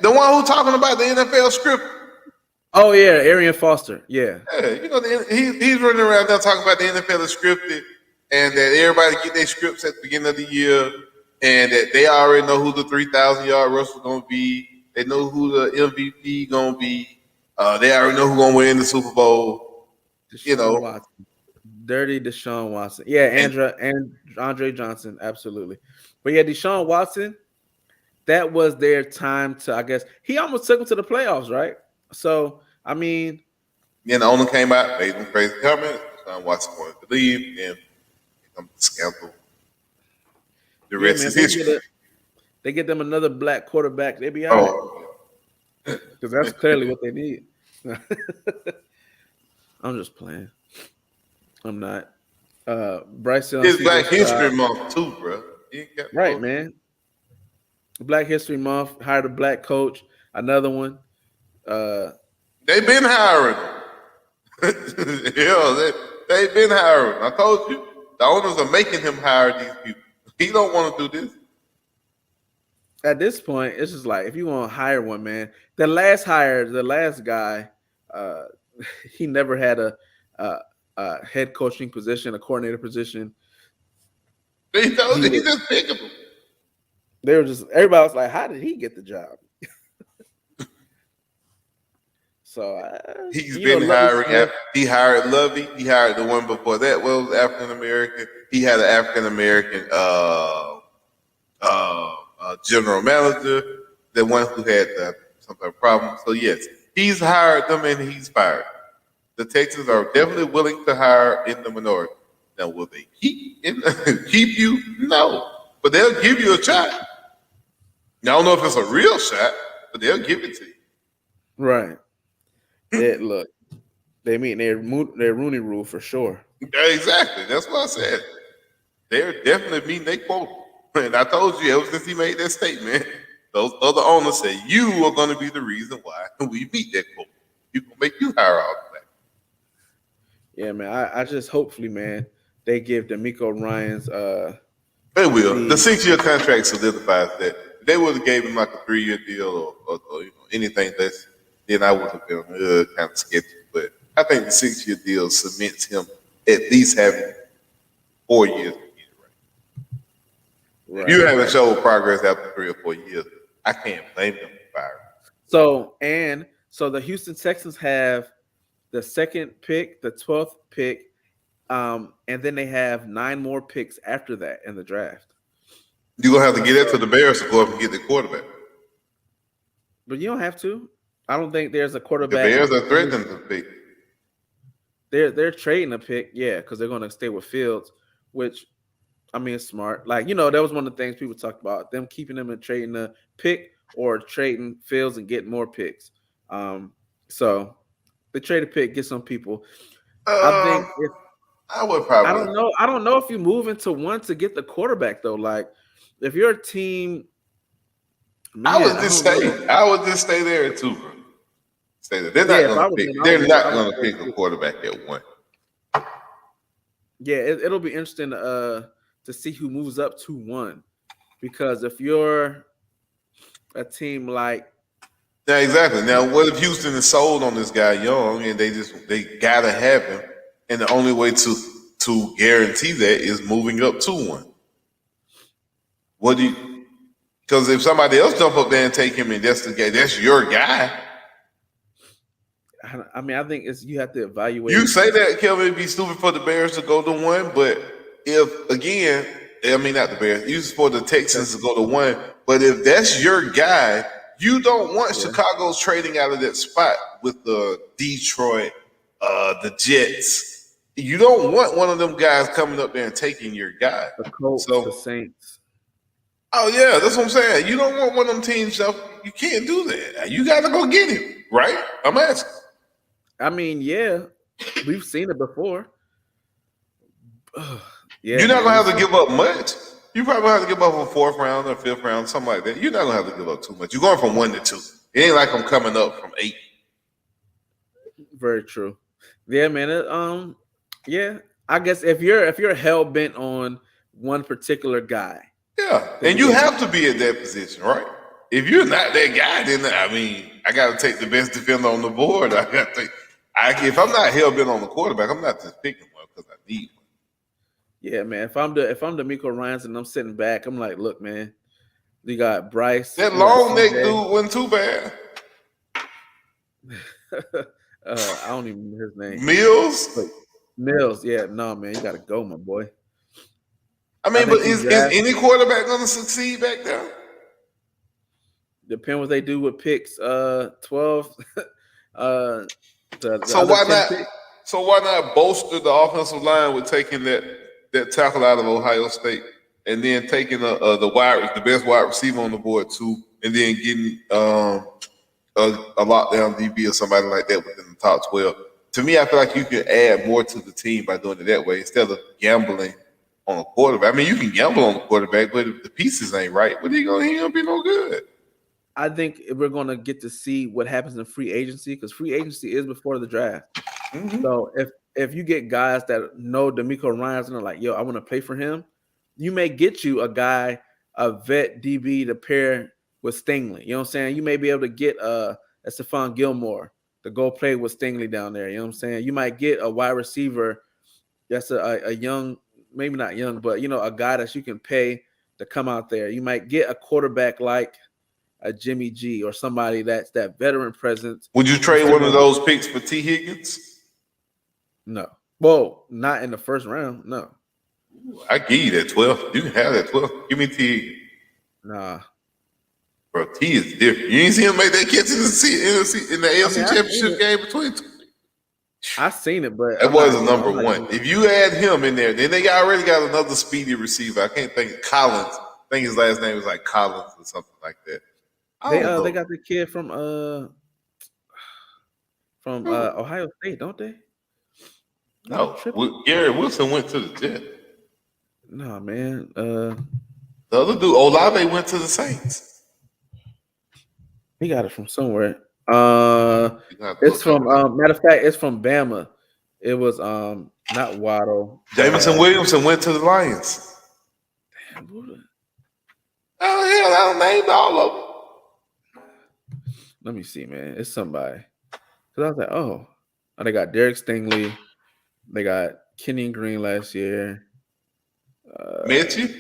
the one who talking about the NFL script. Oh yeah, Arian Foster. Yeah. Yeah, you know, he's running around there talking about the NFL is scripted and that everybody get their scripts at the beginning of the year and that they already know who the 3,000-yard rusher going to be. They know who the MVP going to be. They already know who going to win the Super Bowl. You Deshaun know, Watson. Dirty Deshaun Watson. Yeah, and and Andre Johnson, absolutely. But yeah, Deshaun Watson, that was their time to, I guess, he almost took them to the playoffs, right? So, I mean, then the owner came out, made them crazy comments. Sean Watson wanted to leave, and come the scandal. The yeah, rest man, is history. they get them another black quarterback, they be all right. Oh, Because that's clearly what they need. I'm just playing. I'm not. Bryce Young, it's CJ Black History Stroud. Month too, bro. You ain't got Right, no. man. Black History Month, hired a black coach, another one. Uh, They been hiring. Yeah, they've been hiring. I told you, the owners are making him hire these people. He don't want to do this. at this point, it's just like if you want to hire one, man. The last guy, uh, he never had a, a head coaching position, a coordinator position. He told He you, he was. just picked him. They were just everybody was like, "How did he get the job?" So He's you know, been Lovey hiring. Smith. He hired Lovey. He hired the one before that. Well, was African American. He had an African American general manager. The one who had some type of problem. So yes, he's hired them and he's fired. The Texans are definitely willing to hire in the minority. Now, will they keep you? No, but they'll give you a shot. Now, I don't know if it's a real shot, but they'll give it to you. Right. They look. They meet their Rooney Rule for sure. Yeah, exactly. That's what I said. They're definitely meeting their quota. And I told you ever since he made that statement, those other owners say you are going to be the reason why we meet that quota. You can make you hire all the black. Yeah, man. I just hopefully, man, they give DaMeco Ryan's They will. The the 6 year contract solidifies that. If they would have gave him like a 3 year deal or anything less, then I would have been kind of sketchy. But I think the 6 year deal cements him at least having 4 years to get it right. If right, you haven't right. showed progress after 3 or 4 years, I can't blame them for firing. So the Houston Texans have the second pick, the 12th pick, and then they have 9 more picks after that in the draft. You're gonna have to get that to So, the Bears to go up and get the quarterback. but you don't have to. I don't think there's a The quarterback. Bears are threatening to pick. They're trading a pick, yeah, because they're going to stay with Fields, which I mean, it's smart. Like, that was one of the things people talked about, them keeping them and trading a pick or trading Fields and getting more picks. So they trade a pick, get some people. I Um, think I would I probably. don't know. I don't know if you move into one to get the quarterback though. Like, if you're a team, I man, would I just don't know. stay. I would just stay there too, bro. Stay there. They're Yeah, not if going I to was pick. them, I would They're just, I not would going to stay pick a too. quarterback at one. Yeah, it'll be interesting to see who moves up to one, because if you're a team like, Now, exactly. Now, what if Houston is sold on this guy Young, and they gotta have him, and the only way to guarantee that is moving up to one. What do you? Because if somebody else jump up there and take him, and that's the guy, that's your guy. I mean, I think it's you have to You evaluate. say that, Kelvin, it'd be stupid for the Bears to go to one, but if again, I mean not the Bears, it's for the Texans to go to one. But if that's your guy, you don't want Yeah, Chicago's trading out of that spot with the Detroit, the Jets. You don't want one of them guys coming up there and taking your guy. the Colts, the So, Saints. oh yeah, that's what I'm saying. You don't want one of them teams. You can't do that. You got to go get him, right? I'm asking. I mean, yeah, we've seen it before. Yeah, You're not man, gonna it's have to give up much. You probably have to give up a fourth round or fifth round, something like that. You're not gonna have to give up too much. You're going from 1 to 2. It ain't like I'm coming up from 8. very true. Yeah, man. Yeah. I guess if you're hell bent on one particular guy, Yeah, then and you yeah, have to be at that position, right? If you're not that guy, then I mean, I got to take the best defender on the board. I got to. If I'm not hell bent on the quarterback, I'm not just picking one because I need one. yeah, man. If I'm DaMeco Ryans and I'm sitting back, I'm like, look, man, we got Bryce, That we got long neck CJ. dude wasn't too bad. I don't even know his name. Mills. Wait, Mills. Yeah, no, man, you gotta go, my boy. I I mean, but think you is draft. any quarterback going to succeed back there? Depend what they do with picks. 12. The So other why 10 not? picks. So why not bolster the offensive line with taking that tackle out of Ohio State, and then taking the best wide receiver on the board too, and then getting a lockdown DB or somebody like that within the top 12. To me, I feel like you can add more to the team by doing it that way instead of gambling on a quarterback. I mean, you can gamble on the quarterback, but if the pieces ain't right, what he gonna be no good. I think we're gonna get to see what happens in free agency, because free agency is before the draft. Mm-hmm. So if you get guys that know DaMeco Ryans and are like, yo, I want to play for him, you may get you a guy, a vet DB to pair with Stingley. You know what I'm saying? You may be able to get a Stephon Gilmore to go play with Stingley down there. You know what I'm saying? You might get a wide receiver that's a young, maybe not young, but a guy that you can pay to come out there. You might get a quarterback like a Jimmy G or somebody that's that veteran presence. Would you You trade still one of gonna those picks for T. Higgins? no. Well, not in the first round. No. I give you that 12. You can have that 12. Give me T. Nah. Bro, T is different. You ain't see him make that catch in the I mean, AFC I seen Championship it. game between two. I seen it, but That I'm was not, a number I'm not one. giving If you add him in there, then they already got another speedy receiver. I can't think Collins. I think his last name was like Collins or something like that. I don't they know. got the kid from Who? Ohio State, don't they? Am I No. tripping? Gary Wilson went to the Jets. Nah, man. The other dude, Olave, went to the Saints. He got it from somewhere. You gotta It's look that from one up. matter of fact, it's from Bama. It was not Waddle, but Jameson Williamson went to the Lions. damn, Oh hell, I don't name all of them. let me see, man. It's somebody. Cause I was like, oh, they got Derek Stingley. They got Kenyon Green last year. Mitchie?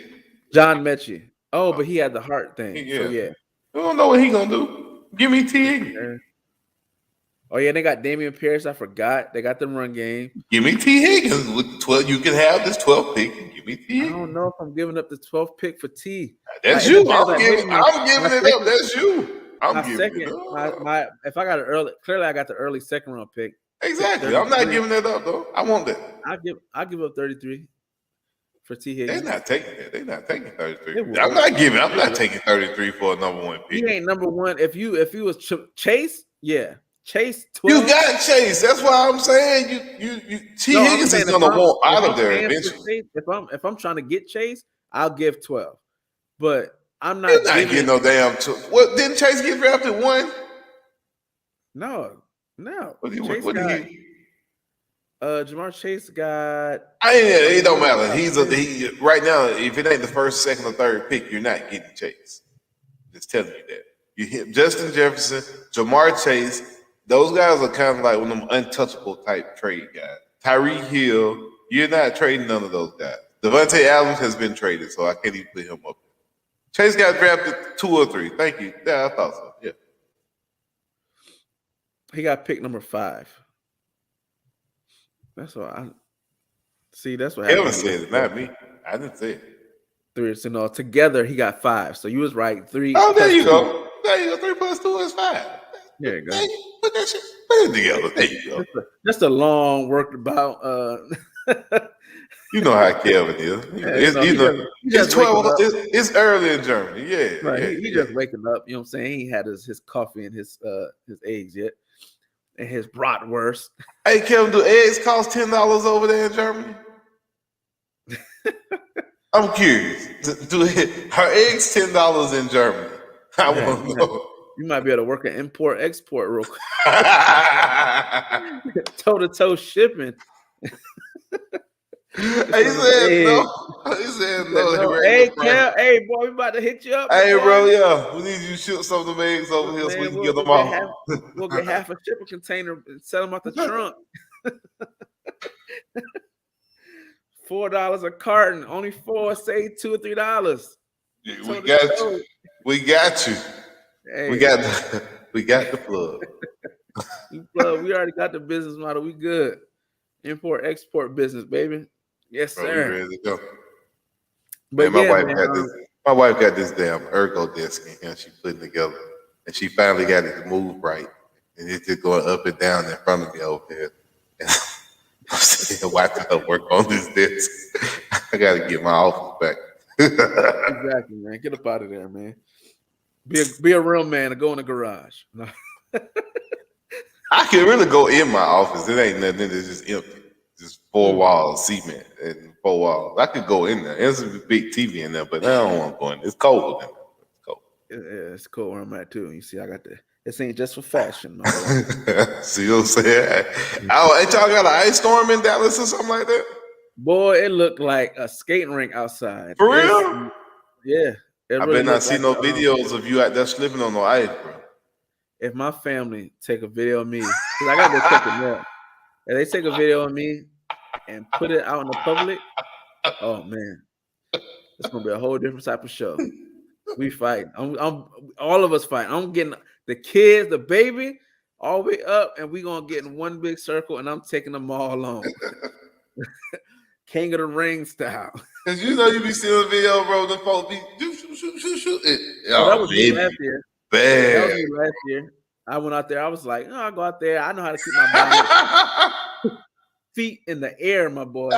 John Mechie. Oh, but he had the heart thing. So Yeah. yeah. We don't know what he gonna do. Give me T. Higgins. Yeah. Oh yeah, they got Damian Pierce. I forgot. They got the run game. Give me T. Higgins with the 12. You can have this 12 pick and give me T. I don't Higgins. know if I'm giving up the 12th pick for T. That's It you. depends. Like maybe my I'm my giving it up. second That's you. I'm my giving it second up. my if I got an early, clearly I got the early second round pick. Pick Exactly. I'm not 33. giving that up though. I want that. I'll give up 33 for T They're Higgins. not taking that. They're not taking 33. It I'm will. not It will. taking 33 for a number one He pick. ain't number one. If you was Chase, yeah. Chase You 12. got Chase. That's why I'm saying you T No, I'm Higgins is saying gonna want if out of I'm there paying for eventually. Chase, if I'm trying to get Chase, I'll give 12. But I'm He's not not getting giving no damn. What didn't Chase get drafted one? no, no. Chase What did got he? Jamar Chase got It don't almost matter. top He 10. right now. If it ain't the first, second, or third pick, you're not getting Chase. Just telling you that. You hit Justin Jefferson, Jamar Chase. Those guys are kind of like one of them untouchable type trade guys. Tyreek Hill, you're not trading none of those guys. Devontae Adams has been traded, so I can't even put him up. Chase got drafted 2 or 3. Thank you. Yeah, I thought so. Yeah. He got pick number 5. That's what I see. That's what happens Kevin when you said listen it, to not me. I didn't say it. 3. So no, together he got 5. So you was right. 3 Oh, there plus you 2. go. There you go. 3 plus 2 is 5. There you go. Put that shit, put it together. There you go. Just a long worked about. You know how Kevin is. No, he It's just waking 12. up. It's early in Germany. Yeah, Right, yeah, he yeah. just waking up. You know what I'm saying? He ain't had his coffee and his eggs yet, and his bratwurst. Hey, Kevin, do eggs cost $10 over there in Germany? I'm curious. Do her eggs $10 in Germany? I Yeah, want to know. you might be able to work an import export real quick. Toe to toe shipping. He Some of them said no. eggs. He said He said, no. The no, regular hey price. Cal, hey boy, we about to hit you up, my Hey, boy. bro, yeah, we need you to ship some of them eggs over here so we Man, can get them we'll get half a shipping container and sell them out the trunk. $4 a carton, only 4, say $2 or $3. Yeah, Toe to toe. we got you. We Hey, got we got the plug. we already got the business model. We good. Import export business, baby. Yes, Bro, we sir. ready to go. Man, But yeah, man. my wife got this damn ergo desk in here she putting together. And she finally got it to move right. And it's just going up and down in front of me over here. And I'm sitting here watching her work on this desk. I gotta get my office back. Exactly, man. Get up out of there, man. Be a real man and go in the garage. No. I can really go in my office. It ain't nothing. It's just empty. Just 4 walls, cement, and 4 walls. I could go in there. There's a big TV in there, but I don't want to go in there. It's cold in there. It's cold. Yeah, it's cool where I'm at too. You see, I got this ain't just for fashion, my boy. See what I'm saying? Oh, ain't y'all got an ice storm in Dallas or something like that? Boy, it looked like a skating rink outside. For real? Yeah, it I really better not looked see like no videos of you out there slipping on no ice, bro. if my family take a video of me, because I gotta go check the mail. If they take a video of me and put it out in the public, oh man, it's gonna be a whole different type of show. We fight. I'm all of us fight. I'm getting the kids, the baby, all the way up, and we gonna get in one big circle, and I'm taking them all on. King of the Ring style. Cause you know you be seeing the video, bro. The folks be shoot. That Oh, was me baby, last year. That was bad. me last year. I went out there. I was like, oh, I'll go out there. I know how to keep my balance. Feet in the air, my boy.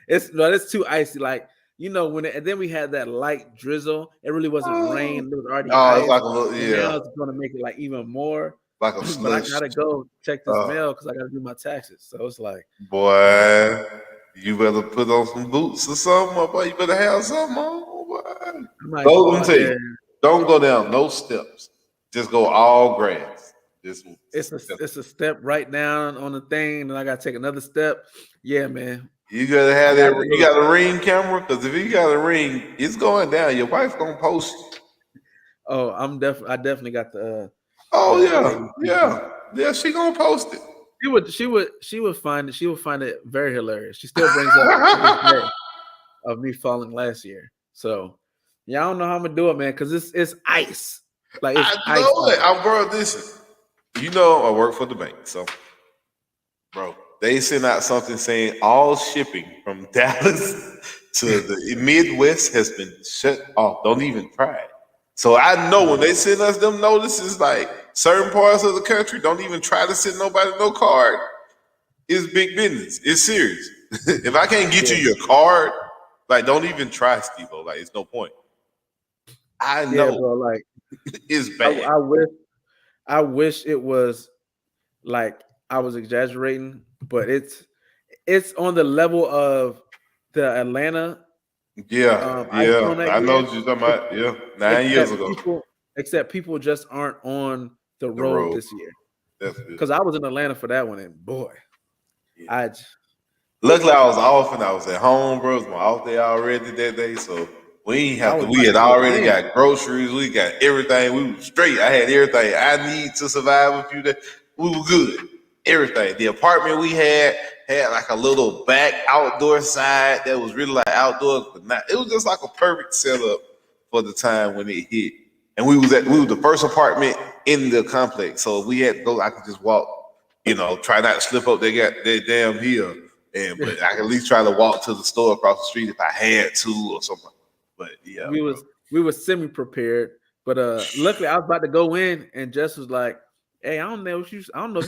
It's too icy. Like, you know, and then we had that light drizzle. It really wasn't rain. It was already Oh, ice. it's like a little, And now yeah, it's gonna make it like even more. like a But I slush. gotta go check this mail because I gotta do my taxes. So it's like, Boy, you better put on some boots or something, my boy. You better have something on, boy. I might So go let me out tell there. you, don't go down no steps. Just go all grass. It's a step right down on the thing, and I gotta take another step. Yeah, man. You gotta have that. You got a ring camera, because if you got a ring, it's going down. Your wife gonna post it. Oh, I definitely got the. Oh the yeah. She gonna post it. She would find it. She would find it very hilarious. She still brings up to this day of me falling last year. So yeah, I don't know how I'm gonna do it, man, because it's ice. Like it's I ice. know it. I'm bro. Listen, you know I work for the bank, so bro, they sent out something saying all shipping from Dallas to the Midwest has been shut off. Don't even try it. So I know when they send us them notices, like certain parts of the country, don't even try to send nobody no card. It's big business. It's serious. If I can't get you your card, like don't even try, Steve. Like it's no point. I Yeah, know bro. Like it's bad. I wish I wish it was like I was exaggerating, but it's on the level of the Atlanta ice Yeah. storm that I know year. what you're talking ex- about. Yeah, 9 years Except ago. people just aren't on the The road road. this year. That's good. Because I was in Atlanta for that one, and boy, Yeah. I Luckily, I was off and I was at home, bro. It was my off day already that day, so we ain't I have to. was We about had to go already in. got groceries. We got everything. We were straight. I had everything I need to survive a few days. We were good. Everything. The apartment we had like a little back outdoor side that was really like outdoors, but not. It was just like a perfect setup for the time when it hit. And we were the first apartment in the complex, so if we had to go, I could just walk. Try not to slip up that damn hill. But I could at least try to walk to the store across the street if I had to or something. But yeah, we bro. was we were semi prepared, but luckily I was about to go in, and Jess was like, "Hey, I don't know if you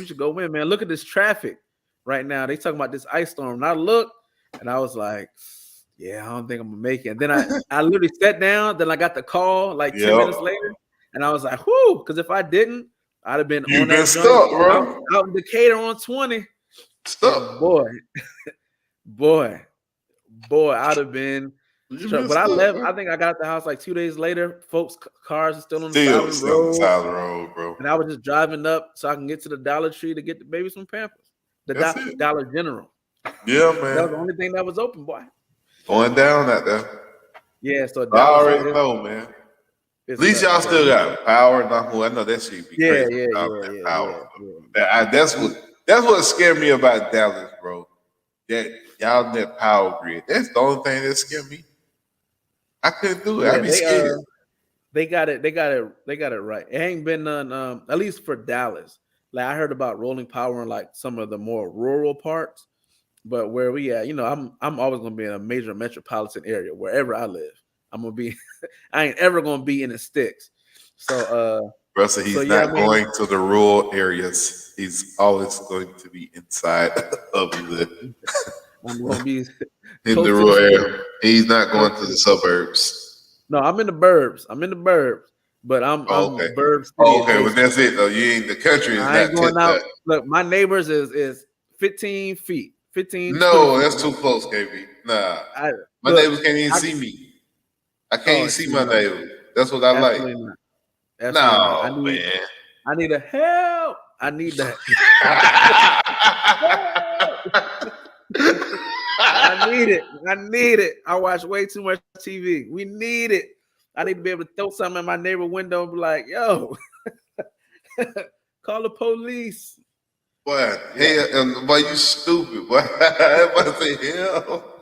should go in, man. Look at this traffic right now. They talking about this ice storm." And I looked, and I was like, "Yeah, I don't think I'm gonna make it." And then I literally sat down. Then I got the call like 10 minutes Yep. later, and I was like, "Whoo!" Because if I didn't, I'd have been You on been that joint stuck, out bro. out in Decatur on 20, and Stuck. boy, I'd have been. You Sure, been but I stuck, left. bro. I think I got at the house like 2 days later. Folks' cars are still on the side of Still, the still on the road, side of the road, bro. and I was just driving up so I can get to the Dollar Tree to get the baby some Pampers. The That's it. Dollar General. Yeah, That was man. the only thing that was open, boy. Going down out there. Yeah, so I Dallas already know, man. At is least y'all so still got power. Not who I know that shit be yeah, crazy yeah, without yeah, that yeah, power. yeah, yeah. That's what scared me about Dallas, bro. That y'all net power grid. That's the only thing that scared me. I couldn't do it. Yeah, I'd be scared. they got it. They got it right. It ain't been none. At least for Dallas. Like I heard about rolling power in like some of the more rural parts. But where we at, I'm always gonna be in a major metropolitan area wherever I live. I'm gonna be. I ain't ever gonna be in the sticks. So Russell, so he's yeah, not man. going to the rural areas. He's always going to be inside of the I'm gonna be in the close to the rural stick. area. He's not Close going to to the the stick. suburbs. No, I'm in the burbs. But Oh, okay. I'm burb city Oh, okay. Well, adjacent. that's it though. You ain't the country is I not ain't going tipped out. up. Look, my neighbors is 15 feet, 15, 20 No, feet that's away. too close, KB. Nah, I my look, neighbors can't even I see me. I can't even oh see see my no, neighbor. That's what I like. absolutely not. Absolutely not. No, man. I need a help. I need that. I need it. I need it. I watch way too much TV. We need it. I need to be able to throw something in my neighbor window and be like, yo, call the police. Boy, Yeah. hell, and boy, you stupid, boy. Everybody say hell.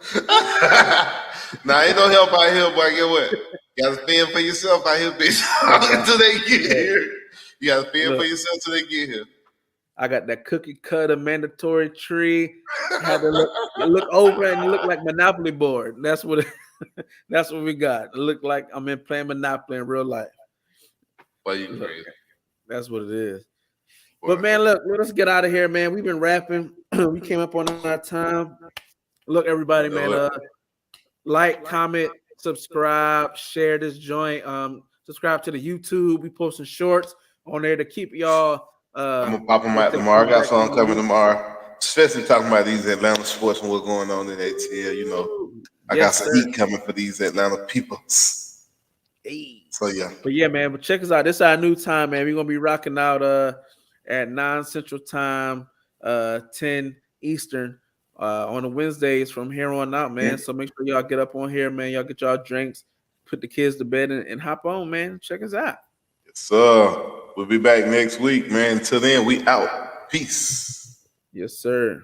Nah, ain't no help out here, boy. Get what? You gotta fend for yourself out here, bitch. Oh God. Until they get Look, here. You gotta fend for look, yourself till they get here. I got that cookie cutter mandatory tree. Had to look over and it looked like Monopoly board. That's what that's what we got. It looked like I'm in playing Monopoly in real life. Boy, you Look, crazy. that's what it is. But Boy. man, look, let us get out of here, man. We've been rapping. We came up on our time. Look, everybody, You know man. what? Like, comment, subscribe, share this joint. Subscribe to the YouTube. We posting shorts on there to keep y'all. I'm gonna pop them Let's out say tomorrow. I got feedback something during the coming week. tomorrow. Especially talking about these Atlanta sports and what's going on in ATL. I got Yes, some sir. heat coming for these Atlanta peoples. Hey. So yeah. But yeah, man. But check us out. This is our new time, man. We're gonna be rocking out at 9 Central Time, 10 Eastern. On the Wednesdays from here on out, man. So make sure y'all get up on here, man. Y'all get y'all drinks, put the kids to bed, and hop on, man. Check us out. Yes, sir. We'll be back next week, man. Until then, we out. Peace. Yes, sir.